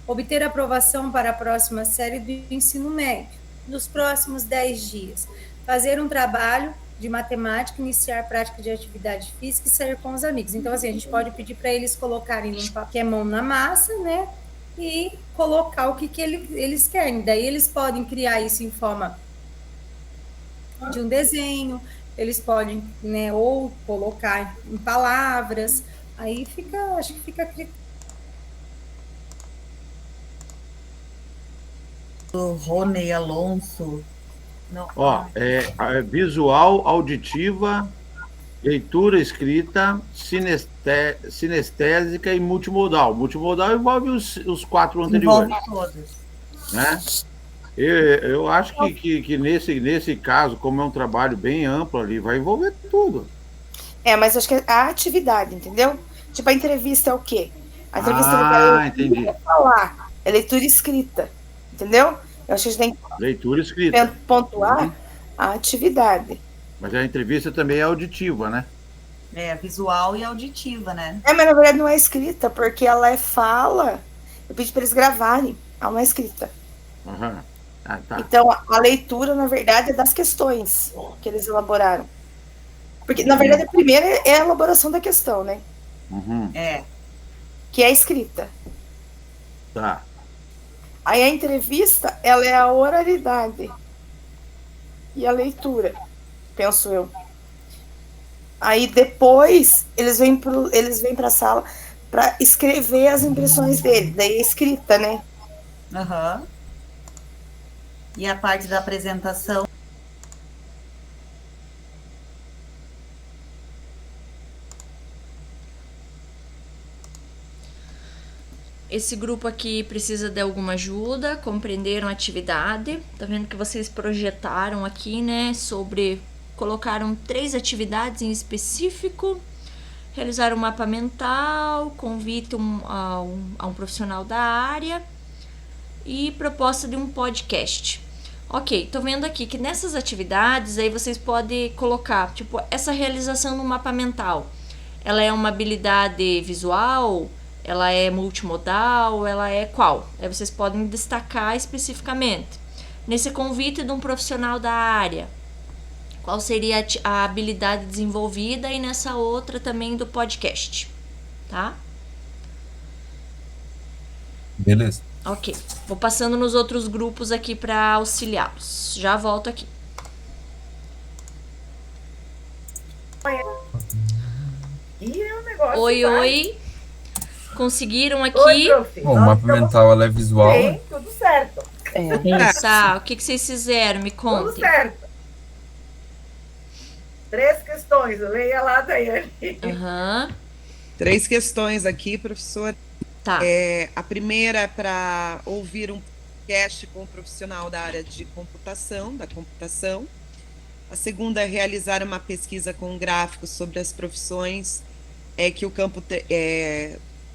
obter aprovação para a próxima série do ensino médio. Nos próximos 10 dias, fazer um trabalho de matemática, iniciar prática de atividade física e sair com os amigos. Então, assim, a gente pode pedir para eles colocarem um papel, mão na massa, né? E colocar o que eles querem. Daí eles podem criar isso em forma de um desenho, eles podem, né, ou colocar em palavras. Aí acho que fica do Rony Alonso. Não. Ó, visual, auditiva, leitura escrita, sinestésica e multimodal. Multimodal envolve os 4 anteriores. Envolve todos. Né? Eu acho que nesse caso, como é um trabalho bem amplo ali, vai envolver tudo. Mas acho que é a atividade, entendeu? Tipo, a entrevista é o quê? A entrevista entendi. Falar, é leitura escrita, entendeu? Eu acho que a gente tem que leitura escrita. Pontuar a atividade. Mas a entrevista também é auditiva, né? Visual e auditiva, né? Mas na verdade não é escrita, porque ela é fala. Eu pedi para eles gravarem, ela não é escrita. Uhum. Tá. Então, a leitura, na verdade, é das questões que eles elaboraram. Porque, na verdade, a primeira é a elaboração da questão, né? Uhum. Que é escrita. Tá. Aí a entrevista, ela é a oralidade e a leitura, penso eu. Aí depois eles vêm para a sala para escrever as impressões dele, daí é escrita, né? Uhum. E a parte da apresentação? Esse grupo aqui precisa de alguma ajuda, compreenderam a atividade. Tá vendo que vocês projetaram aqui, né? Colocaram 3 atividades em específico. Realizar um mapa mental, convite a um profissional da área e proposta de um podcast. Ok, tô vendo aqui que nessas atividades aí vocês podem colocar, tipo, essa realização do mapa mental. Ela é uma habilidade visual? Ela é multimodal? Ela é qual? Aí vocês podem destacar especificamente. Nesse convite de um profissional da área, qual seria a habilidade desenvolvida, e nessa outra também do podcast, tá? Beleza. Ok, vou passando nos outros grupos aqui para auxiliá-los. Já volto aqui. Oi. Conseguiram aqui? Oi, bom, o mapa mental ela é visual. Sim, tudo certo. Tá, o que vocês fizeram? Me contem. Tudo certo. 3 questões, leia lá, Daiane. Aham. 3 questões aqui, professor. Tá. A primeira é para ouvir um podcast com um profissional da área de computação, da computação. A segunda é realizar uma pesquisa com gráficos sobre as profissões que o campo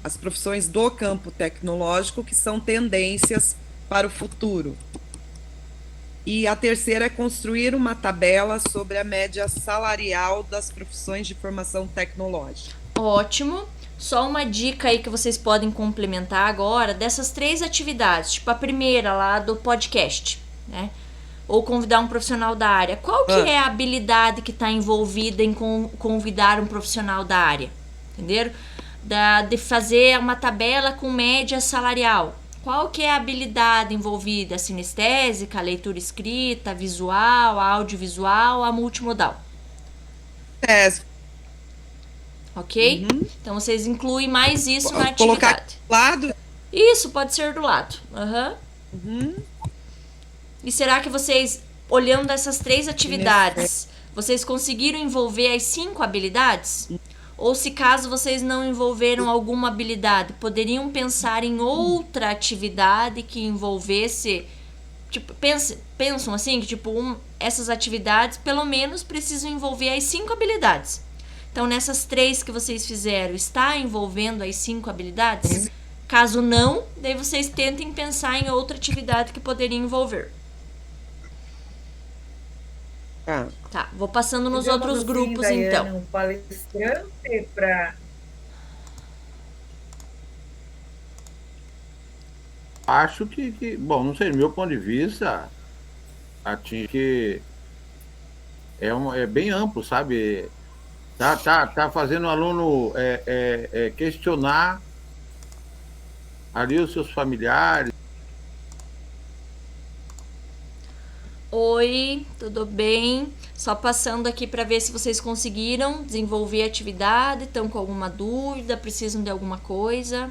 as profissões do campo tecnológico, que são tendências para o futuro. E a terceira é construir uma tabela sobre a média salarial das profissões de formação tecnológica. Ótimo. Só uma dica aí que vocês podem complementar agora dessas 3 atividades. Tipo, a primeira lá do podcast, né? Ou convidar um profissional da área. Qual que é a habilidade que está envolvida em convidar um profissional da área? Entenderam? De fazer uma tabela com média salarial. Qual que é a habilidade envolvida? A sinestésica, a leitura escrita, a visual, a audiovisual, a multimodal? ok? Então vocês incluem mais isso na Colocar atividade. do lado? Isso, pode ser do lado. E será que vocês, olhando essas 3 atividades, vocês conseguiram envolver as 5 habilidades? Ou se caso vocês não envolveram alguma habilidade, poderiam pensar em outra atividade que envolvesse, tipo, pensam assim, que tipo, essas atividades pelo menos precisam envolver as 5 habilidades. Então, nessas 3 que vocês fizeram, está envolvendo as 5 habilidades? Caso não, daí vocês tentem pensar em outra atividade que poderia envolver. Tá, vou passando nos Digamos outros assim, grupos, Daiane, então. Um palestrante para... Acho que, bom, não sei, do meu ponto de vista, atinge que é bem amplo, sabe? Tá fazendo o aluno questionar ali os seus familiares. Oi, tudo bem? Só passando aqui para ver se vocês conseguiram desenvolver a atividade, estão com alguma dúvida, precisam de alguma coisa.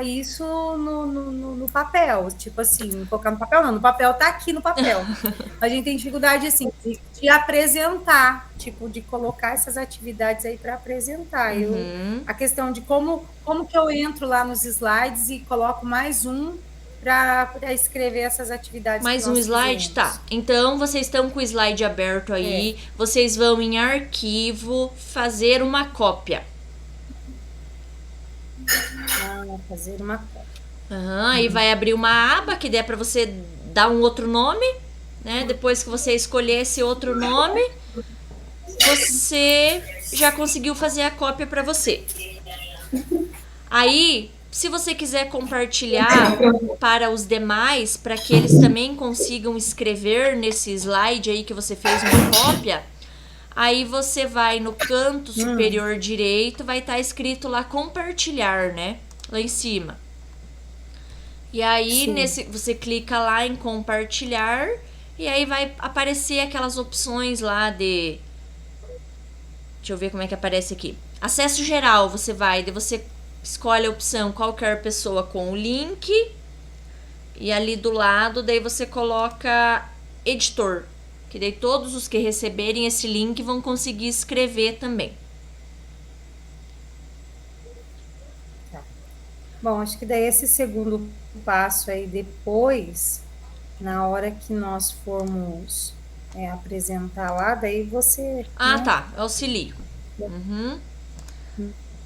Isso no papel, tipo assim, colocar no papel não, no papel tá aqui no papel. A gente tem dificuldade, assim, de apresentar, tipo, de colocar essas atividades aí para apresentar. A questão de como que eu entro lá nos slides e coloco mais um para escrever essas atividades. Mais um slide? Tá. Então, vocês estão com o slide aberto aí, vocês vão em arquivo, fazer uma cópia. Fazer uma cópia. Aí vai abrir uma aba que der para você dar um outro nome, né? Depois que você escolher esse outro nome, você já conseguiu fazer a cópia para você. Aí, se você quiser compartilhar para os demais, para que eles também consigam escrever nesse slide aí que você fez uma cópia, aí você vai no canto superior direito, vai estar escrito lá compartilhar, né? Lá em cima. E aí, você clica lá em compartilhar, e aí vai aparecer aquelas opções lá de... Deixa eu ver como é que aparece aqui. Acesso geral, você escolhe a opção qualquer pessoa com o link, e ali do lado, daí você coloca editor, que daí todos os que receberem esse link vão conseguir escrever também. Bom, acho que daí esse segundo passo aí depois, na hora que nós formos apresentar lá, daí você... Tá, auxilio.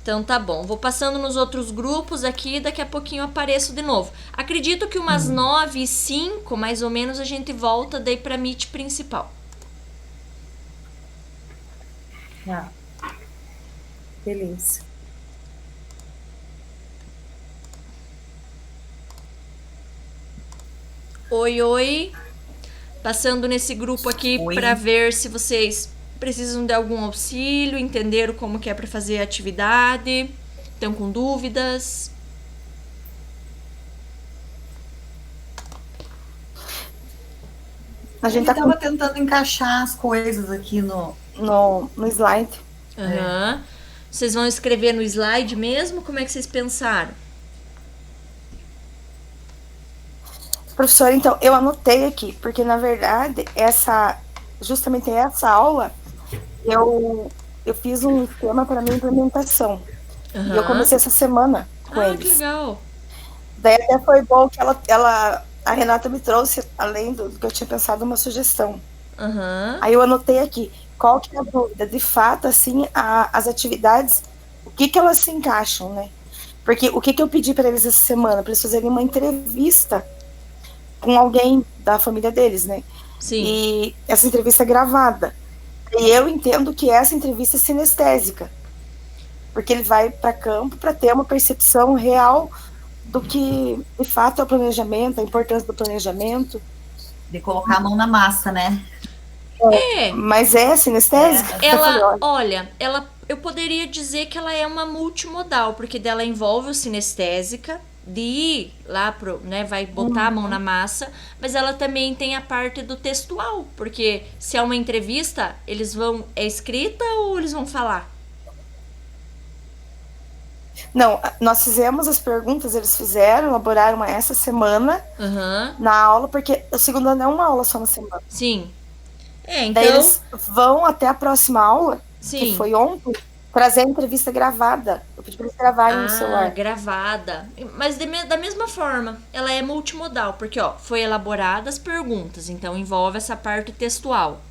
Então tá bom, vou passando nos outros grupos aqui, daqui a pouquinho eu apareço de novo. Acredito que umas 9h05, mais ou menos, a gente volta daí pra Meet principal. Beleza. Oi. Passando nesse grupo aqui para ver se vocês precisam de algum auxílio, entenderam como que é para fazer a atividade, estão com dúvidas. A gente estava tentando encaixar as coisas aqui no slide. Vocês vão escrever no slide mesmo? Como é que vocês pensaram? Professor, então, eu anotei aqui, porque, na verdade, justamente essa aula, eu fiz um esquema para minha implementação. E eu comecei essa semana com eles. Que legal. Daí até foi bom que a Renata me trouxe, além do que eu tinha pensado, uma sugestão. Aí eu anotei aqui, qual que é a dúvida? De fato, assim, as atividades, o que elas se encaixam, né? Porque o que eu pedi para eles essa semana? Para eles fazerem uma entrevista com alguém da família deles, né? Sim. E essa entrevista é gravada. E eu entendo que essa entrevista é sinestésica, porque ele vai para campo para ter uma percepção real do que, de fato, é o planejamento, a importância do planejamento. De colocar a mão na massa, né? Mas é sinestésica? Eu poderia dizer que ela é uma multimodal, porque dela envolve o sinestésica, de ir lá pro, né, vai botar a mão na massa, mas ela também tem a parte do textual, porque se é uma entrevista, eles vão, é escrita ou eles vão falar? Não, nós fizemos as perguntas, eles fizeram, elaboraram essa semana na aula, porque o segundo ano é uma aula só na semana. Sim. Então... Daí eles vão até a próxima aula, que foi ontem, trazer a entrevista gravada. Eu pedi para eles gravarem no celular. Gravada. Mas da mesma forma, ela é multimodal, porque foi elaborada as perguntas, então envolve essa parte textual.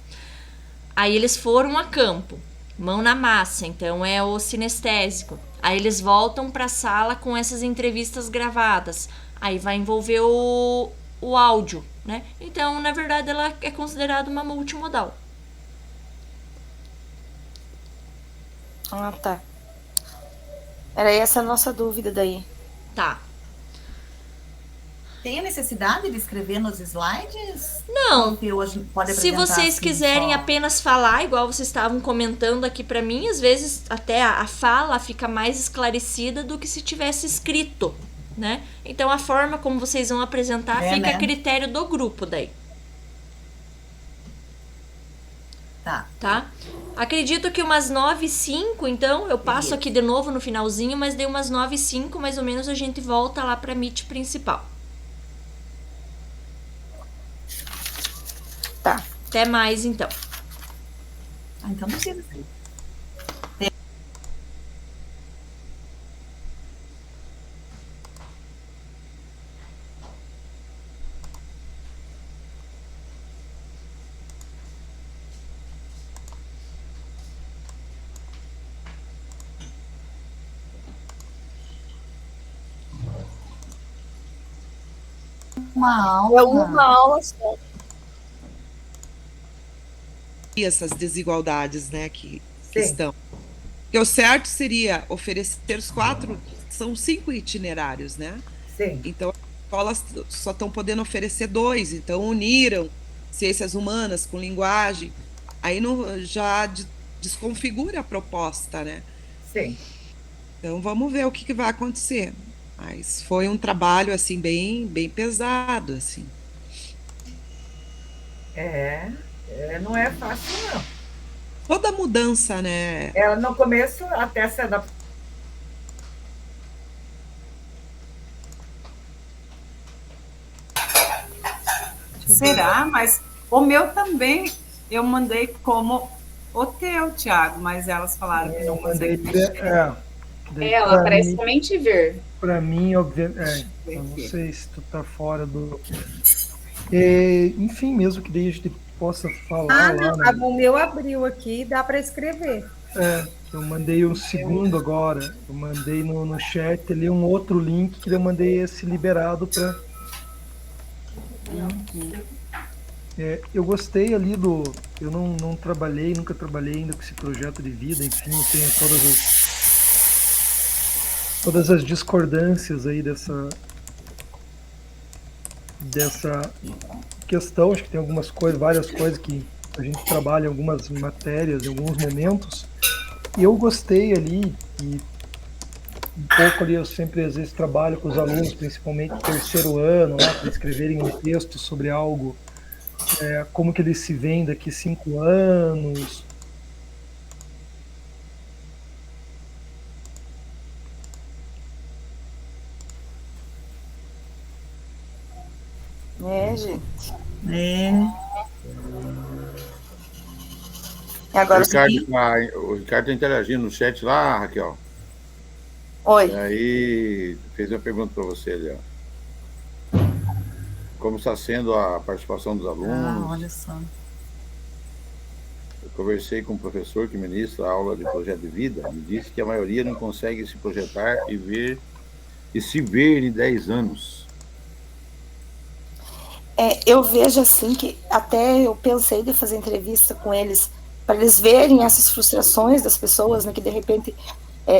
Aí eles foram a campo, mão na massa, então é o sinestésico. Aí eles voltam para a sala com essas entrevistas gravadas. Aí vai envolver o áudio, né? Então, na verdade, ela é considerada uma multimodal. Ah, tá. Era essa a nossa dúvida daí. Tá. Tem a necessidade de escrever nos slides? Não. Pode Se vocês assim, quiserem apenas falar, igual vocês estavam comentando aqui para mim, às vezes até a fala fica mais esclarecida do que se tivesse escrito, né? Então a forma como vocês vão apresentar fica a critério do grupo daí. Tá? Acredito que umas 9h05, então, eu passo aqui de novo no finalzinho, mas dei umas 9h05, mais ou menos, a gente volta lá para a Meet principal. Tá. Até mais, então. Então não precisa. Uma aula. É uma aula só. E essas desigualdades, né, que estão. Porque o certo seria oferecer os 4, são 5 itinerários, né? Sim. Então, as escolas só estão podendo oferecer 2, então uniram ciências humanas com linguagem, aí já desconfigura a proposta, né? Sim. Então, vamos ver o que vai acontecer. Mas foi um trabalho, assim, bem pesado, assim. Não é fácil, não. Toda mudança, né? Ela, no começo, até se adaptar. Será? Mas o meu também, eu mandei como o teu, Thiago, mas elas falaram que não mandei. Ela parece somente ver. Para mim, obviamente, eu não sei se tu tá fora do... enfim, mesmo que daí a gente possa falar lá. Não, o meu abriu aqui, dá para escrever. Eu mandei um segundo agora, eu mandei no chat ali um outro link que eu mandei esse liberado para... eu gostei ali eu não nunca trabalhei ainda com esse projeto de vida, enfim, eu tenho todas as discordâncias aí dessa questão. Acho que tem várias coisas que a gente trabalha em algumas matérias, em alguns momentos, e eu gostei ali, e um pouco ali eu sempre às vezes trabalho com os alunos, principalmente no terceiro ano, para escreverem um texto sobre algo, como que eles se veem daqui 5 anos. Gente. E agora o Ricardo está interagindo no chat lá, Raquel. Oi. E aí fez uma pergunta para você ali, ó. Como está sendo a participação dos alunos? Olha só. Eu conversei com um professor que ministra a aula de projeto de vida, me disse que a maioria não consegue se projetar e se ver em 10 anos. Eu vejo assim que até eu pensei de fazer entrevista com eles para eles verem essas frustrações das pessoas, né, que de repente,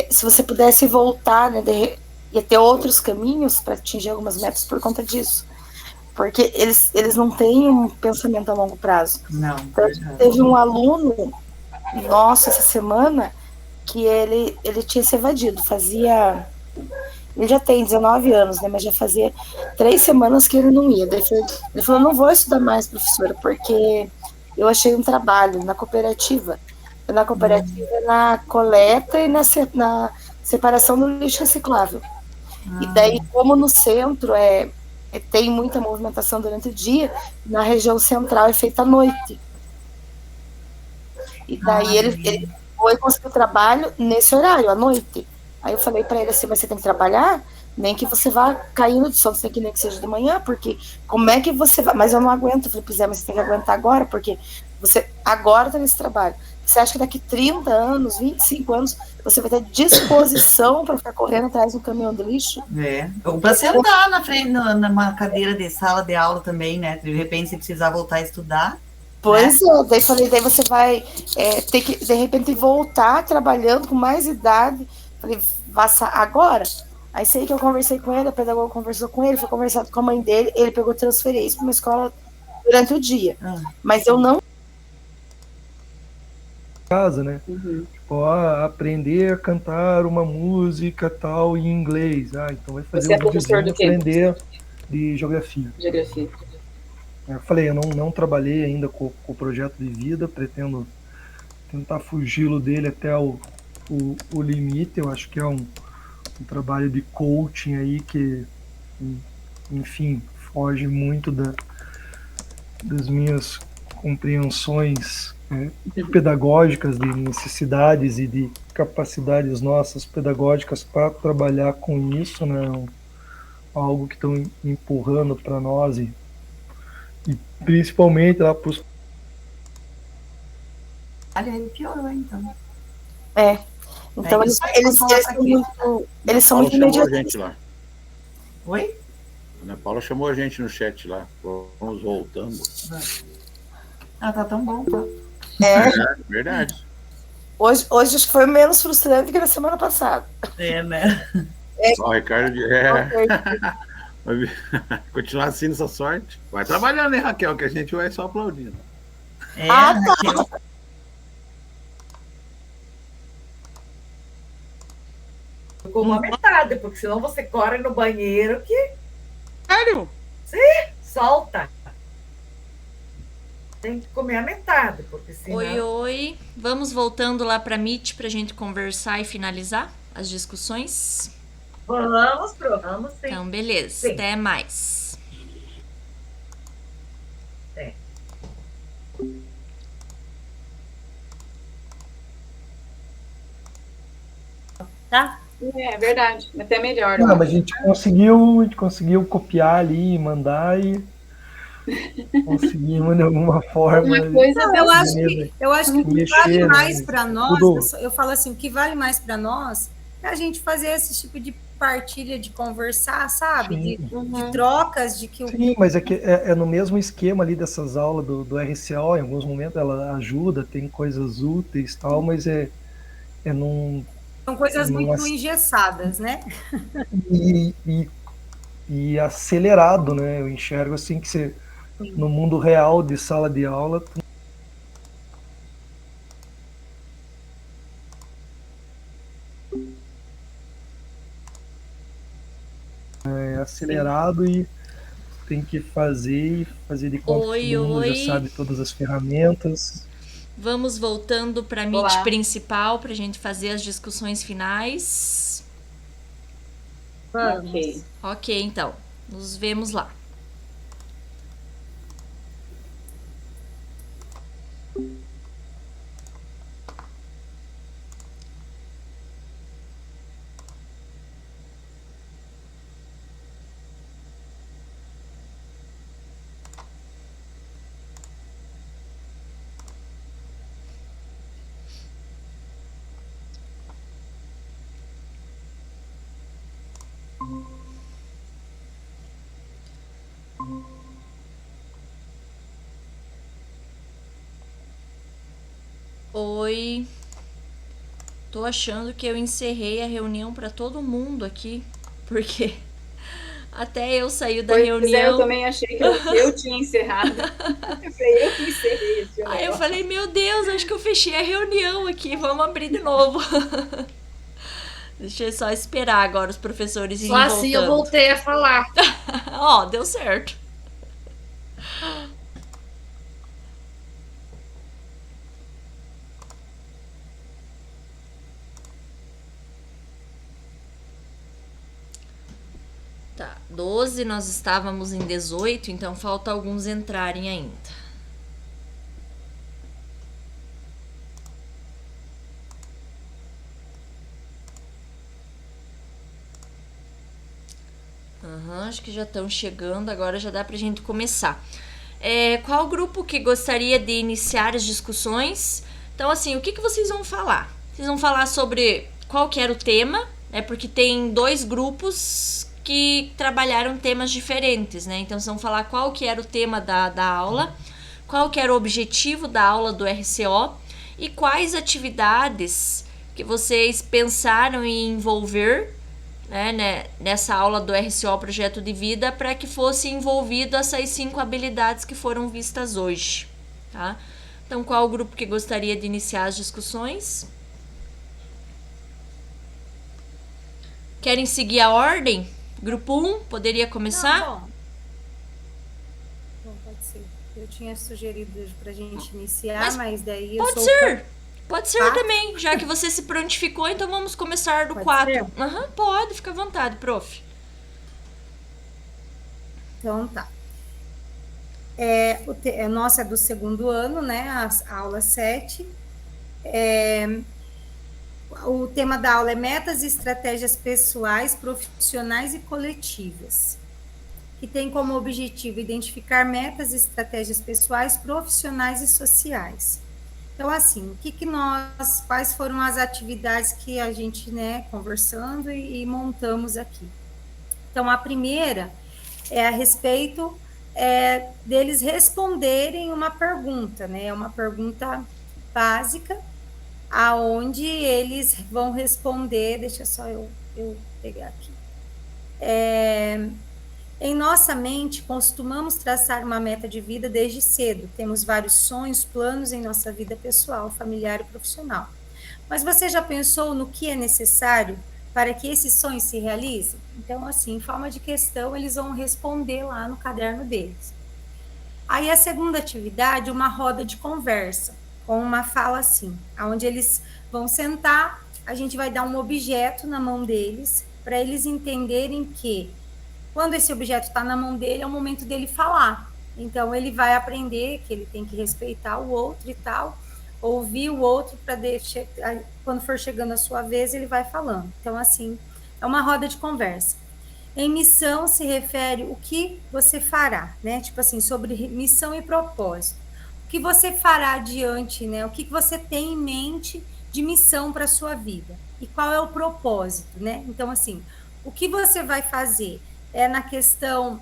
se você pudesse voltar, né, ia ter outros caminhos para atingir algumas metas por conta disso, porque eles não têm um pensamento a longo prazo. Não. Então, teve um aluno nosso essa semana que ele tinha se evadido, Ele já tem 19 anos, né? Mas já fazia 3 semanas que ele não ia. Daí ele falou, não vou estudar mais, professora, porque eu achei um trabalho na cooperativa. Na cooperativa, na coleta e na separação do lixo reciclável. E daí, como no centro tem muita movimentação durante o dia, na região central é feita à noite. E daí ele foi conseguir trabalho nesse horário, à noite. Aí eu falei para ele assim, mas você tem que trabalhar? Nem que você vá caindo de sono, você tem que nem que seja de manhã, porque como é que você vai? Mas eu não aguento. Eu falei, pois é, mas você tem que aguentar agora, porque você agora está nesse trabalho. Você acha que daqui 30 anos, 25 anos, você vai ter disposição para ficar correndo atrás do caminhão de lixo? Ou para sentar na frente, numa cadeira de sala de aula também, né? De repente, se precisar voltar a estudar. Pois é, daí falei, daí você vai ter que, de repente, voltar trabalhando com mais idade. Falei, faça agora. Aí sei que eu conversei com ele, a pedagoga conversou com ele, foi conversado com a mãe dele, ele pegou transferência para uma escola durante o dia. Mas eu não casa, né? Tipo, aprender a cantar uma música tal em inglês. Então vai fazer Você é professor do quê? Aprender de geografia. Geografia. Eu falei, eu não trabalhei ainda com o projeto de vida, pretendo tentar fugi-lo dele até o limite. Eu acho que é um trabalho de coaching aí que, enfim, foge muito das minhas compreensões pedagógicas, de necessidades e de capacidades nossas pedagógicas para trabalhar com isso, né? Algo que estão empurrando para nós e principalmente lá para os... Ele piorou, então. Então eles são muito imediatistas. Oi? A Ana Paula chamou a gente no chat lá. Vamos voltando. Tá tão bom, tá? Verdade. Hoje acho que foi menos frustrante que na semana passada. Né? O Ricardo vai continuar assim nessa sorte. Vai trabalhando, hein, Raquel, que a gente vai só aplaudindo. Tá. Com uma metade, porque senão você corre no banheiro que... Sério? Sim, solta. Tem que comer a metade, porque senão... Oi. Vamos voltando lá para Meet para a gente conversar e finalizar as discussões? Vamos sim. Então, beleza. Sim. Até mais. Tá? É verdade, até melhor. Não, mas a gente conseguiu copiar ali e mandar e conseguimos de alguma forma. Uma coisa, eu acho que o que vale mais para nós, eu falo assim, o que vale mais para nós é a gente fazer esse tipo de partilha, de conversar, sabe? De trocas, de que Sim, mas é no mesmo esquema ali dessas aulas do RCO, em alguns momentos ela ajuda, tem coisas úteis e tal, mas são coisas muito engessadas, né? E acelerado, né? Eu enxergo assim que você, no mundo real de sala de aula, é acelerado e tem que fazer de conta que todo mundo já sabe todas as ferramentas. Vamos voltando para a Meet principal para a gente fazer as discussões finais. Vamos. Ok, então. Nos vemos lá. Oi. Tô achando que eu encerrei a reunião para todo mundo aqui, porque até eu saí da reunião. Eu também achei que eu tinha encerrado. Eu que encerrei. Aí eu falei, meu Deus, acho que eu fechei a reunião aqui, vamos abrir de novo. Deixa eu só esperar agora os professores irem Só assim eu voltando. voltei a falar. Ó, deu certo. Tá, 12, nós estávamos em 18, então falta alguns entrarem ainda. Acho que já estão chegando, agora já dá pra gente começar. Qual grupo que gostaria de iniciar as discussões? Então, assim, o que vocês vão falar? Vocês vão falar sobre qual que era o tema, né? Porque tem 2 grupos que trabalharam temas diferentes, né? Então, vocês vão falar qual que era o tema da aula, qual que era o objetivo da aula do RCO e quais atividades que vocês pensaram em envolver, né, nessa aula do RCO Projeto de Vida, para que fosse envolvido essas 5 habilidades que foram vistas hoje, tá? Então, qual o grupo que gostaria de iniciar as discussões? Querem seguir a ordem? Grupo 1, poderia começar? Não, pode ser. Eu tinha sugerido para a gente iniciar, mas daí eu pode sou... ser. Pode ser 4? também, já que você se prontificou, então vamos começar do 4. Pode, fica à vontade, prof. Então tá. Nossa é do 2º ano, né? A aula 7. O tema da aula é metas e estratégias pessoais, profissionais e coletivas, que tem como objetivo identificar metas e estratégias pessoais, profissionais e sociais. Então, assim, quais foram as atividades que a gente, né, conversando e montamos aqui? Então, a primeira é a respeito deles responderem uma pergunta, né? Uma pergunta básica, aonde eles vão responder, deixa só eu pegar aqui. Em nossa mente, costumamos traçar uma meta de vida desde cedo. Temos vários sonhos, planos em nossa vida pessoal, familiar e profissional. Mas você já pensou no que é necessário para que esses sonhos se realizem? Então, assim, em forma de questão, eles vão responder lá no caderno deles. Aí, a segunda atividade, uma roda de conversa, com uma fala assim, onde eles vão sentar, a gente vai dar um objeto na mão deles, para eles entenderem que quando esse objeto está na mão dele, é o momento dele falar. Então, ele vai aprender que ele tem que respeitar o outro e tal, ouvir o outro para quando for chegando a sua vez, ele vai falando. Então, assim, é uma roda de conversa. Em missão se refere o que você fará, né? Tipo assim, sobre missão e propósito. O que você fará adiante, né? O que você tem em mente de missão para a sua vida? E qual é o propósito, né? Então, assim, o que você vai fazer? Na questão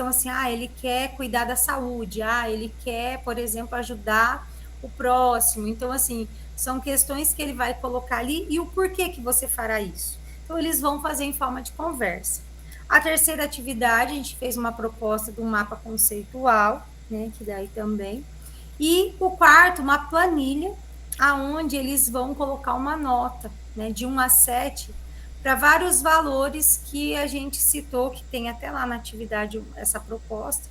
assim, ele quer cuidar da saúde, ele quer, por exemplo, ajudar o próximo. Então, assim, são questões que ele vai colocar ali e o porquê que você fará isso. Então, eles vão fazer em forma de conversa. A terceira atividade, a gente fez uma proposta de um mapa conceitual, né, que daí também. E o quarto, uma planilha, aonde eles vão colocar uma nota, né, de 1 a 7, para vários valores que a gente citou, que tem até lá na atividade essa proposta,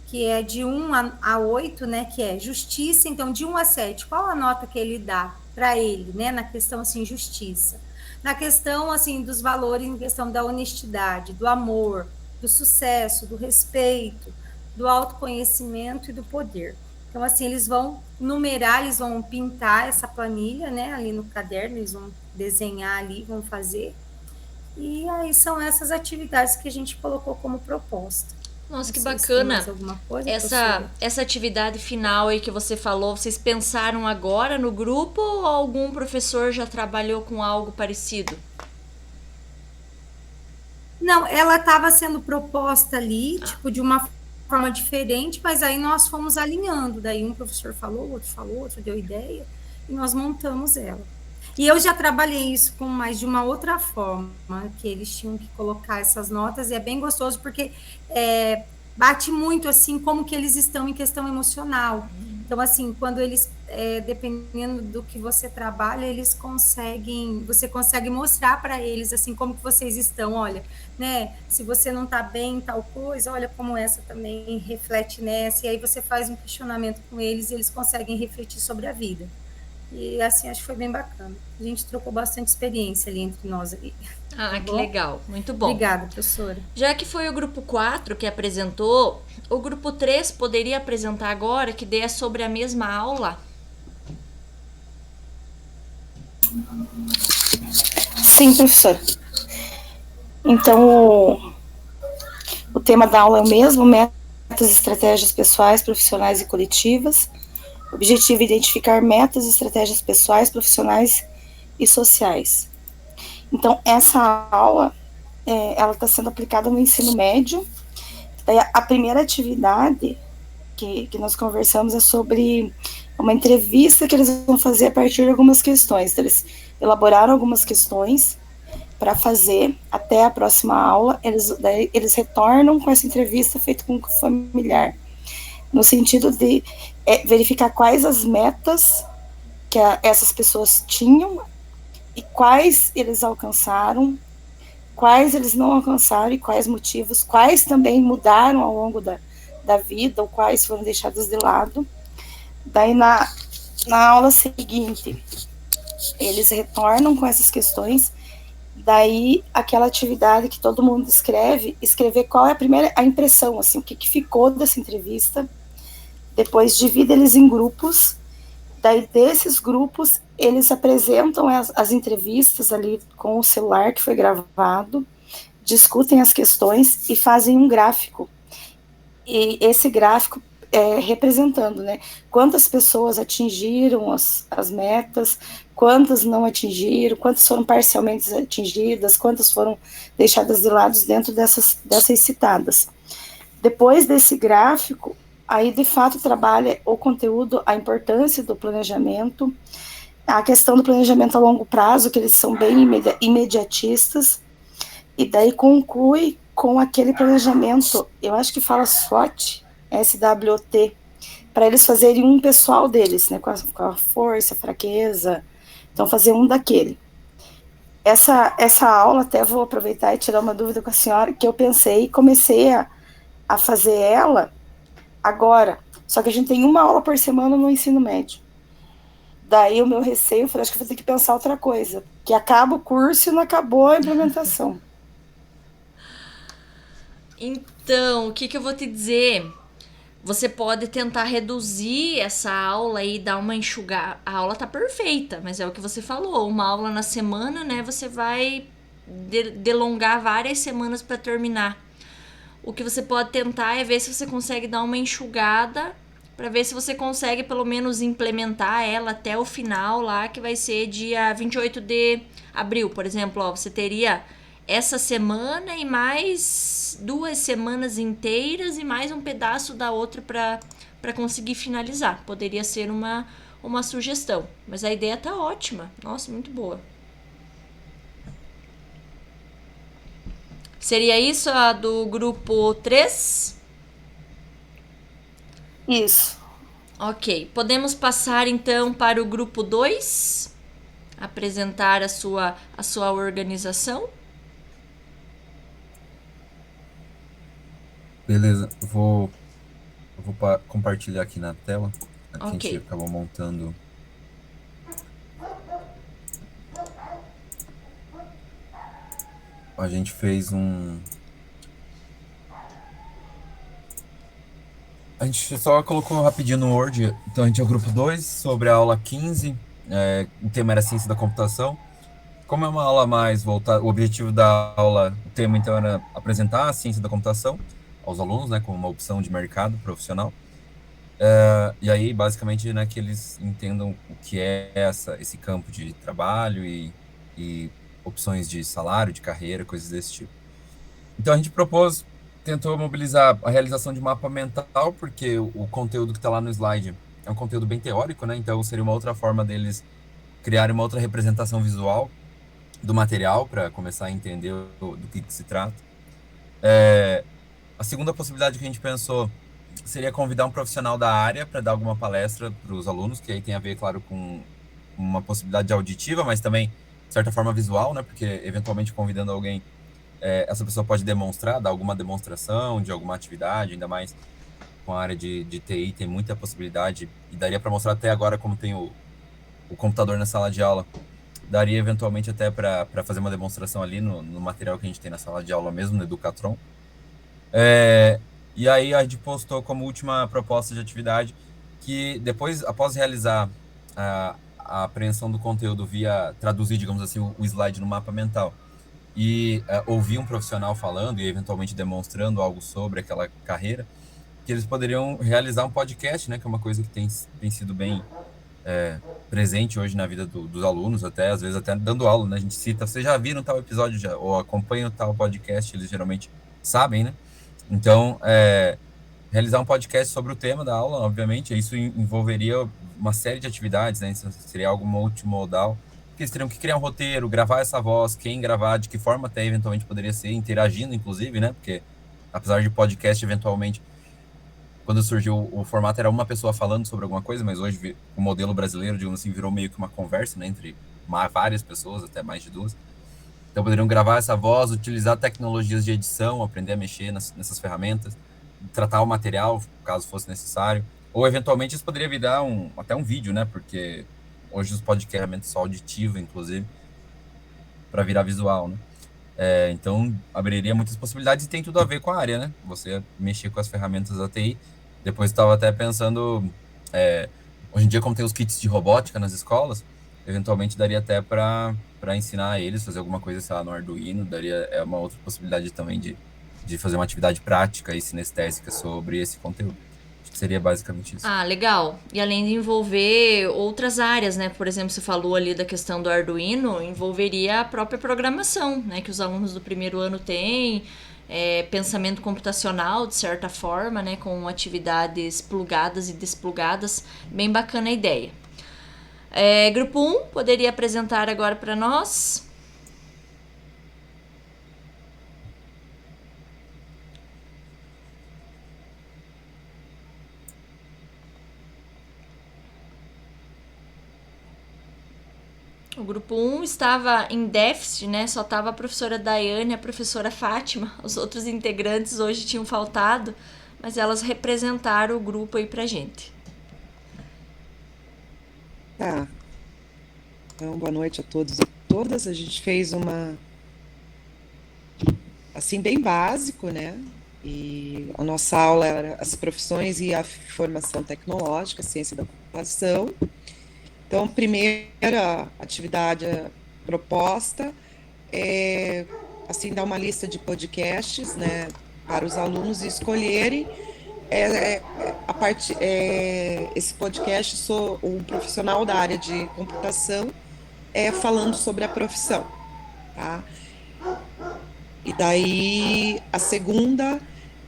que é de 1 a 8, né, que é justiça. Então, de 1 a 7, qual a nota que ele dá para ele, né, na questão, assim, justiça? Na questão, assim, dos valores, em questão da honestidade, do amor, do sucesso, do respeito, do autoconhecimento e do poder. Então, assim, eles vão numerar, eles vão pintar essa planilha, né, ali no caderno, eles vão desenhar ali, vão fazer. E aí são essas atividades que a gente colocou como proposta. Nossa, que bacana. Essa atividade final aí que você falou, vocês pensaram agora no grupo ou algum professor já trabalhou com algo parecido? Não, ela estava sendo proposta ali, tipo, de uma forma diferente, mas aí nós fomos alinhando. Daí um professor falou, outro deu ideia, e nós montamos ela. E eu já trabalhei isso com mais de uma outra forma, que eles tinham que colocar essas notas, e é bem gostoso, porque bate muito, assim, como que eles estão em questão emocional. Então, assim, quando eles, dependendo do que você trabalha, você consegue mostrar para eles, assim, como que vocês estão, olha, né, se você não está bem em tal coisa, olha como essa também reflete nessa, e aí você faz um questionamento com eles e eles conseguem refletir sobre a vida. E, assim, acho que foi bem bacana. A gente trocou bastante experiência ali entre nós ali. Ah, que legal. Muito bom. Obrigada, professora. Já que foi o grupo 4 que apresentou, o grupo 3 poderia apresentar agora, que daí é sobre a mesma aula? Sim, professora. Então, o tema da aula é o mesmo, metas, estratégias pessoais, profissionais e coletivas. O objetivo é identificar metas, estratégias pessoais, profissionais e sociais. Então, essa aula, ela está sendo aplicada no ensino médio. A primeira atividade que nós conversamos é sobre uma entrevista que eles vão fazer a partir de algumas questões. Então, eles elaboraram algumas questões para fazer até a próxima aula. Eles retornam com essa entrevista feita com o familiar, no sentido de verificar quais as metas que essas pessoas tinham e quais eles alcançaram, quais eles não alcançaram e quais motivos, quais também mudaram ao longo da vida ou quais foram deixados de lado. Daí, na aula seguinte, eles retornam com essas questões. Daí, aquela atividade que todo mundo escrever qual é a impressão, assim, o que ficou dessa entrevista. Depois, divide eles em grupos. Daí, desses grupos, eles apresentam as entrevistas ali com o celular que foi gravado, discutem as questões e fazem um gráfico. E esse gráfico representando, né, quantas pessoas atingiram as metas, quantas não atingiram, quantas foram parcialmente atingidas, quantas foram deixadas de lado dentro dessas citadas. Depois desse gráfico, aí de fato trabalha o conteúdo, a importância do planejamento, a questão do planejamento a longo prazo, que eles são bem imediatistas, e daí conclui com aquele planejamento, eu acho que fala SWOT, SWOT, para eles fazerem um pessoal deles, né, com a força, a fraqueza, então fazer um daquele. Essa aula, até vou aproveitar e tirar uma dúvida com a senhora, que eu pensei e comecei a fazer ela agora, só que a gente tem uma aula por semana no ensino médio. Daí o meu receio, eu falei, acho que vou ter que pensar outra coisa, que acaba o curso e não acabou a implementação. Então, o que eu vou te dizer? Você pode tentar reduzir essa aula e dar uma enxugada. A aula tá perfeita, mas é o que você falou, uma aula na semana, né? Você vai delongar várias semanas para terminar. O que você pode tentar é ver se você consegue dar uma enxugada para ver se você consegue pelo menos implementar ela até o final lá, que vai ser dia 28 de abril, por exemplo. Ó, você teria essa semana e mais 2 semanas inteiras e mais um pedaço da outra para conseguir finalizar. Poderia ser uma sugestão, mas a ideia tá ótima. Nossa, muito boa. Seria isso a do grupo 3? Isso. Ok. Podemos passar então para o grupo 2? Apresentar a sua organização? Beleza, eu vou compartilhar aqui na tela. Aqui Ok. a gente acabou montando. A gente fez A gente só colocou rapidinho no Word. Então a gente é o grupo 2 sobre a aula 15. O tema era ciência da computação. Como é uma aula mais voltada, o objetivo da aula, o tema então era apresentar a ciência da computação aos alunos, né, como uma opção de mercado profissional. E aí, basicamente, né, que eles entendam o que é esse campo de trabalho e opções de salário, de carreira, coisas desse tipo. Então, a gente tentou mobilizar a realização de mapa mental, porque o conteúdo que está lá no slide é um conteúdo bem teórico, né? Então, seria uma outra forma deles criarem uma outra representação visual do material para começar a entender do que se trata. A segunda possibilidade que a gente pensou seria convidar um profissional da área para dar alguma palestra para os alunos, que aí tem a ver, claro, com uma possibilidade auditiva, mas também, de certa forma, visual, né? Porque, eventualmente, convidando alguém, essa pessoa pode demonstrar, dar alguma demonstração de alguma atividade, ainda mais com a área de TI, tem muita possibilidade, e daria para mostrar até agora como tem o computador na sala de aula. Daria, eventualmente, até para fazer uma demonstração ali no material que a gente tem na sala de aula mesmo, no Educatron. E aí a gente postou como última proposta de atividade que depois, após realizar a apreensão do conteúdo via traduzir, digamos assim, o slide no mapa mental e ouvir um profissional falando e eventualmente demonstrando algo sobre aquela carreira, que eles poderiam realizar um podcast, né, que é uma coisa que tem sido bem presente hoje na vida dos alunos, até às vezes até dando aula, né, a gente cita, vocês já viram tal episódio ou acompanham tal podcast, eles geralmente sabem, né? Então, realizar um podcast sobre o tema da aula, obviamente, isso envolveria uma série de atividades, né? Isso seria algo multimodal, porque eles teriam que criar um roteiro, gravar essa voz, quem gravar, de que forma até eventualmente poderia ser, interagindo, inclusive, né? Porque, apesar de podcast, eventualmente, quando surgiu o formato, era uma pessoa falando sobre alguma coisa, mas hoje o modelo brasileiro, digamos assim, virou meio que uma conversa, né? Entre várias pessoas, até mais de duas. Então, poderiam gravar essa voz, utilizar tecnologias de edição, aprender a mexer nessas ferramentas, tratar o material, caso fosse necessário. Ou, eventualmente, isso poderia virar até um vídeo, né? Porque hoje os podcasts são auditivos, inclusive, para virar visual, né? Então, abriria muitas possibilidades e tem tudo a ver com a área, né? Você mexer com as ferramentas da TI. Depois, estava até pensando, hoje em dia, como tem os kits de robótica nas escolas, eventualmente daria até para ensinar eles, fazer alguma coisa, sei lá, no Arduino, é uma outra possibilidade também de fazer uma atividade prática e sinestésica sobre esse conteúdo. Acho que seria basicamente isso. Ah, legal. E além de envolver outras áreas, né? Por exemplo, você falou ali da questão do Arduino, envolveria a própria programação, né? Que os alunos do primeiro ano têm, pensamento computacional, de certa forma, né? Com atividades plugadas e desplugadas. Bem bacana a ideia. Grupo 1, poderia apresentar agora para nós? O grupo 1 estava em déficit, né? Só estava a professora Daiane e a professora Fátima. Os outros integrantes hoje tinham faltado, mas elas representaram o grupo aí pra gente. Tá. Então, boa noite a todos e todas. A gente fez assim, bem básico, né? E a nossa aula era as profissões e a formação tecnológica, ciência da computação. Então, a primeira atividade proposta é, assim, dar uma lista de podcasts, né? Para os alunos escolherem esse podcast, sou um profissional da área de computação falando sobre a profissão, tá? E daí a segunda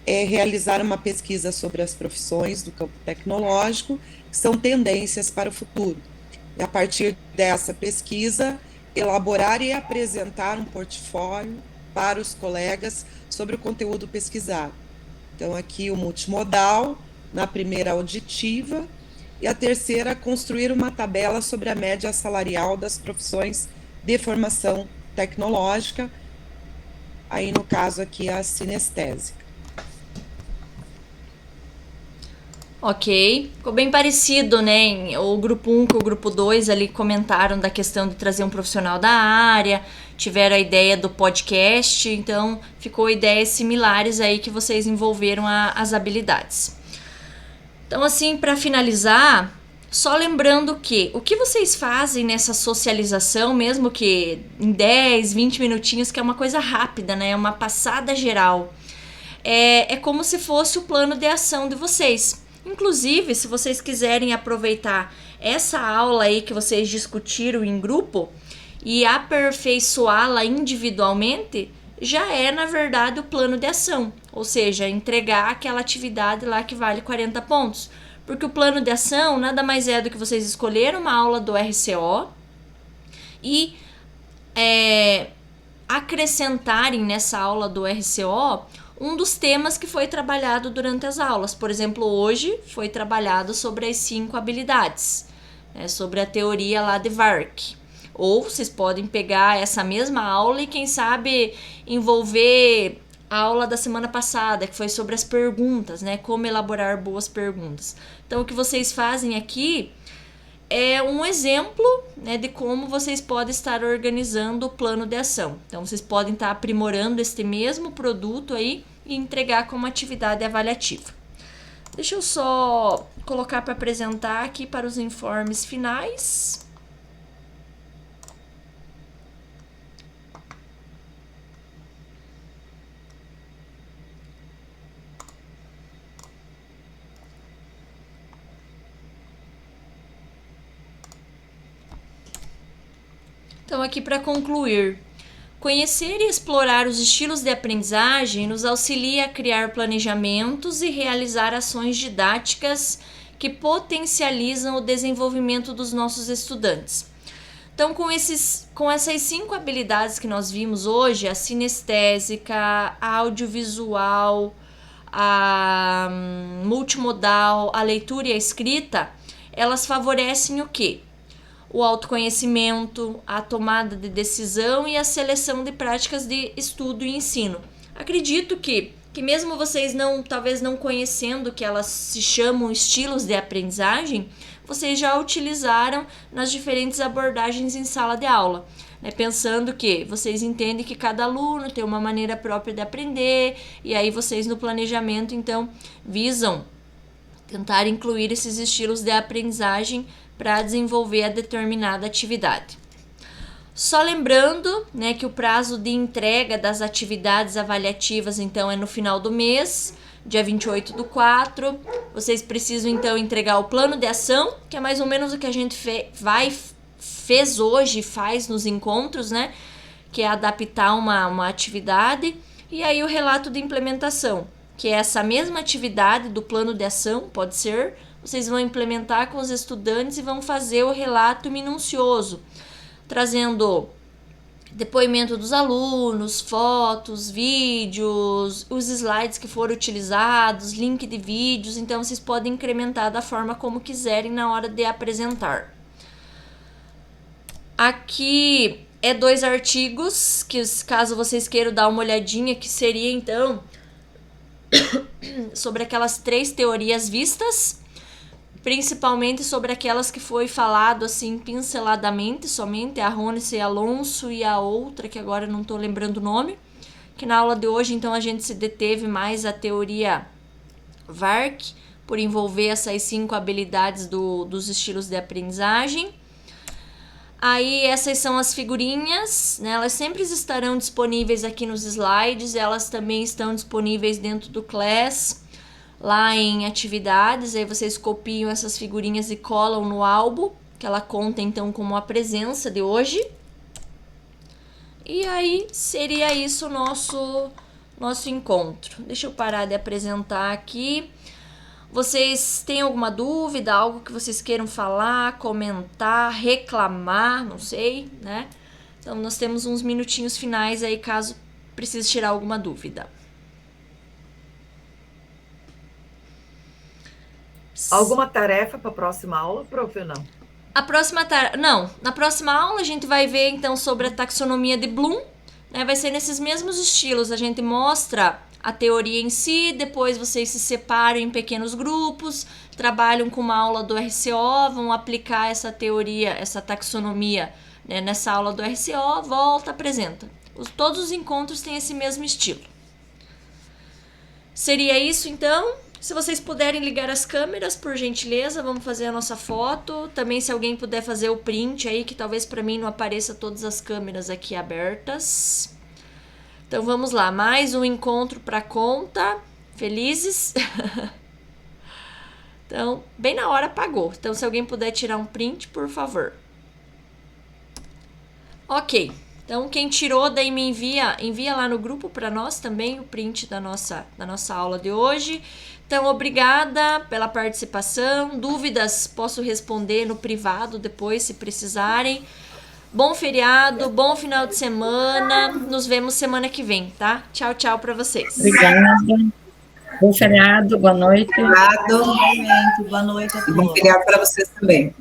é realizar uma pesquisa sobre as profissões do campo tecnológico, que são tendências para o futuro. E a partir dessa pesquisa, elaborar e apresentar um portfólio para os colegas sobre o conteúdo pesquisado. Então, aqui o multimodal, na primeira auditiva, e a terceira, construir uma tabela sobre a média salarial das profissões de formação tecnológica, aí no caso aqui a sinestésica. Ok, ficou bem parecido, né? O grupo 1 com o grupo 2 ali comentaram da questão de trazer um profissional da área, tiveram a ideia do podcast, então ficou ideias similares aí que vocês envolveram as habilidades. Então, assim, para finalizar, só lembrando que o que vocês fazem nessa socialização, mesmo que em 10, 20 minutinhos, que é uma coisa rápida, né? É uma passada geral. É como se fosse o plano de ação de vocês. Inclusive, se vocês quiserem aproveitar essa aula aí que vocês discutiram em grupo e aperfeiçoá-la individualmente, já é, na verdade, o plano de ação. Ou seja, entregar aquela atividade lá que vale 40 pontos. Porque o plano de ação nada mais é do que vocês escolheram uma aula do RCO e acrescentarem nessa aula do RCO um dos temas que foi trabalhado durante as aulas. Por exemplo, hoje foi trabalhado sobre as 5 habilidades, né, sobre a teoria lá de Vark. Ou vocês podem pegar essa mesma aula e, quem sabe, envolver a aula da semana passada, que foi sobre as perguntas, né, como elaborar boas perguntas. Então, o que vocês fazem aqui é um exemplo, né, de como vocês podem estar organizando o plano de ação. Então, vocês podem estar aprimorando este mesmo produto aí e entregar como atividade avaliativa. Deixa eu só colocar para apresentar aqui para os informes finais. Então, aqui para concluir, conhecer e explorar os estilos de aprendizagem nos auxilia a criar planejamentos e realizar ações didáticas que potencializam o desenvolvimento dos nossos estudantes. Então, com essas 5 habilidades que nós vimos hoje, a sinestésica, a audiovisual, a multimodal, a leitura e a escrita, elas favorecem o quê? O autoconhecimento, a tomada de decisão e a seleção de práticas de estudo e ensino. Acredito que mesmo vocês talvez não conhecendo que elas se chamam estilos de aprendizagem, vocês já utilizaram nas diferentes abordagens em sala de aula, né? Pensando que vocês entendem que cada aluno tem uma maneira própria de aprender, e aí vocês no planejamento, então, visam tentar incluir esses estilos de aprendizagem para desenvolver a determinada atividade. Só lembrando, né, que o prazo de entrega das atividades avaliativas, então, é no final do mês, dia 28/4. Vocês precisam, então, entregar o plano de ação, que é mais ou menos o que a gente fez hoje, faz nos encontros, né, que é adaptar uma atividade, e aí o relato de implementação, que é essa mesma atividade do plano de ação, pode ser, vocês vão implementar com os estudantes e vão fazer o relato minucioso, trazendo depoimento dos alunos, fotos, vídeos, os slides que foram utilizados, link de vídeos. Então, vocês podem incrementar da forma como quiserem na hora de apresentar. Aqui é 2 artigos, que caso vocês queiram dar uma olhadinha, que seria, então, sobre aquelas 3 teorias vistas, principalmente sobre aquelas que foi falado assim pinceladamente, somente a Rones e Alonso e a outra, que agora não estou lembrando o nome, que na aula de hoje, então, a gente se deteve mais a teoria Vark, por envolver essas 5 habilidades dos estilos de aprendizagem. Aí essas são as figurinhas, né? Elas sempre estarão disponíveis aqui nos slides, elas também estão disponíveis dentro do Class, lá em atividades. Aí vocês copiam essas figurinhas e colam no álbum, que ela conta então como a presença de hoje. E aí seria isso o nosso encontro. Deixa eu parar de apresentar aqui. Vocês têm alguma dúvida, algo que vocês queiram falar, comentar, reclamar, não sei, né? Então, nós temos uns minutinhos finais aí, caso precise tirar alguma dúvida. Alguma tarefa para a próxima aula, prof, ou não? A próxima não, na próxima aula a gente vai ver, então, sobre a taxonomia de Bloom, né? Vai ser nesses mesmos estilos, a gente mostra a teoria em si, depois vocês se separam em pequenos grupos, trabalham com uma aula do RCO, vão aplicar essa teoria, essa taxonomia, né, nessa aula do RCO, volta, apresenta. Todos os encontros têm esse mesmo estilo. Seria isso, então. Se vocês puderem ligar as câmeras, por gentileza, vamos fazer a nossa foto. Também, se alguém puder fazer o print aí, que talvez para mim não apareça todas as câmeras aqui abertas. Então, vamos lá, mais um encontro para conta, felizes. Então, bem na hora apagou. Então, se alguém puder tirar um print, por favor. Ok, então quem tirou, daí me envia lá no grupo para nós também o print da nossa aula de hoje. Então, obrigada pela participação. Dúvidas, posso responder no privado depois, se precisarem. Bom feriado, bom final de semana. Nos vemos semana que vem, tá? Tchau, tchau para vocês. Obrigada. Bom feriado, boa noite. Obrigado. Boa noite a todos. Bom feriado para vocês também.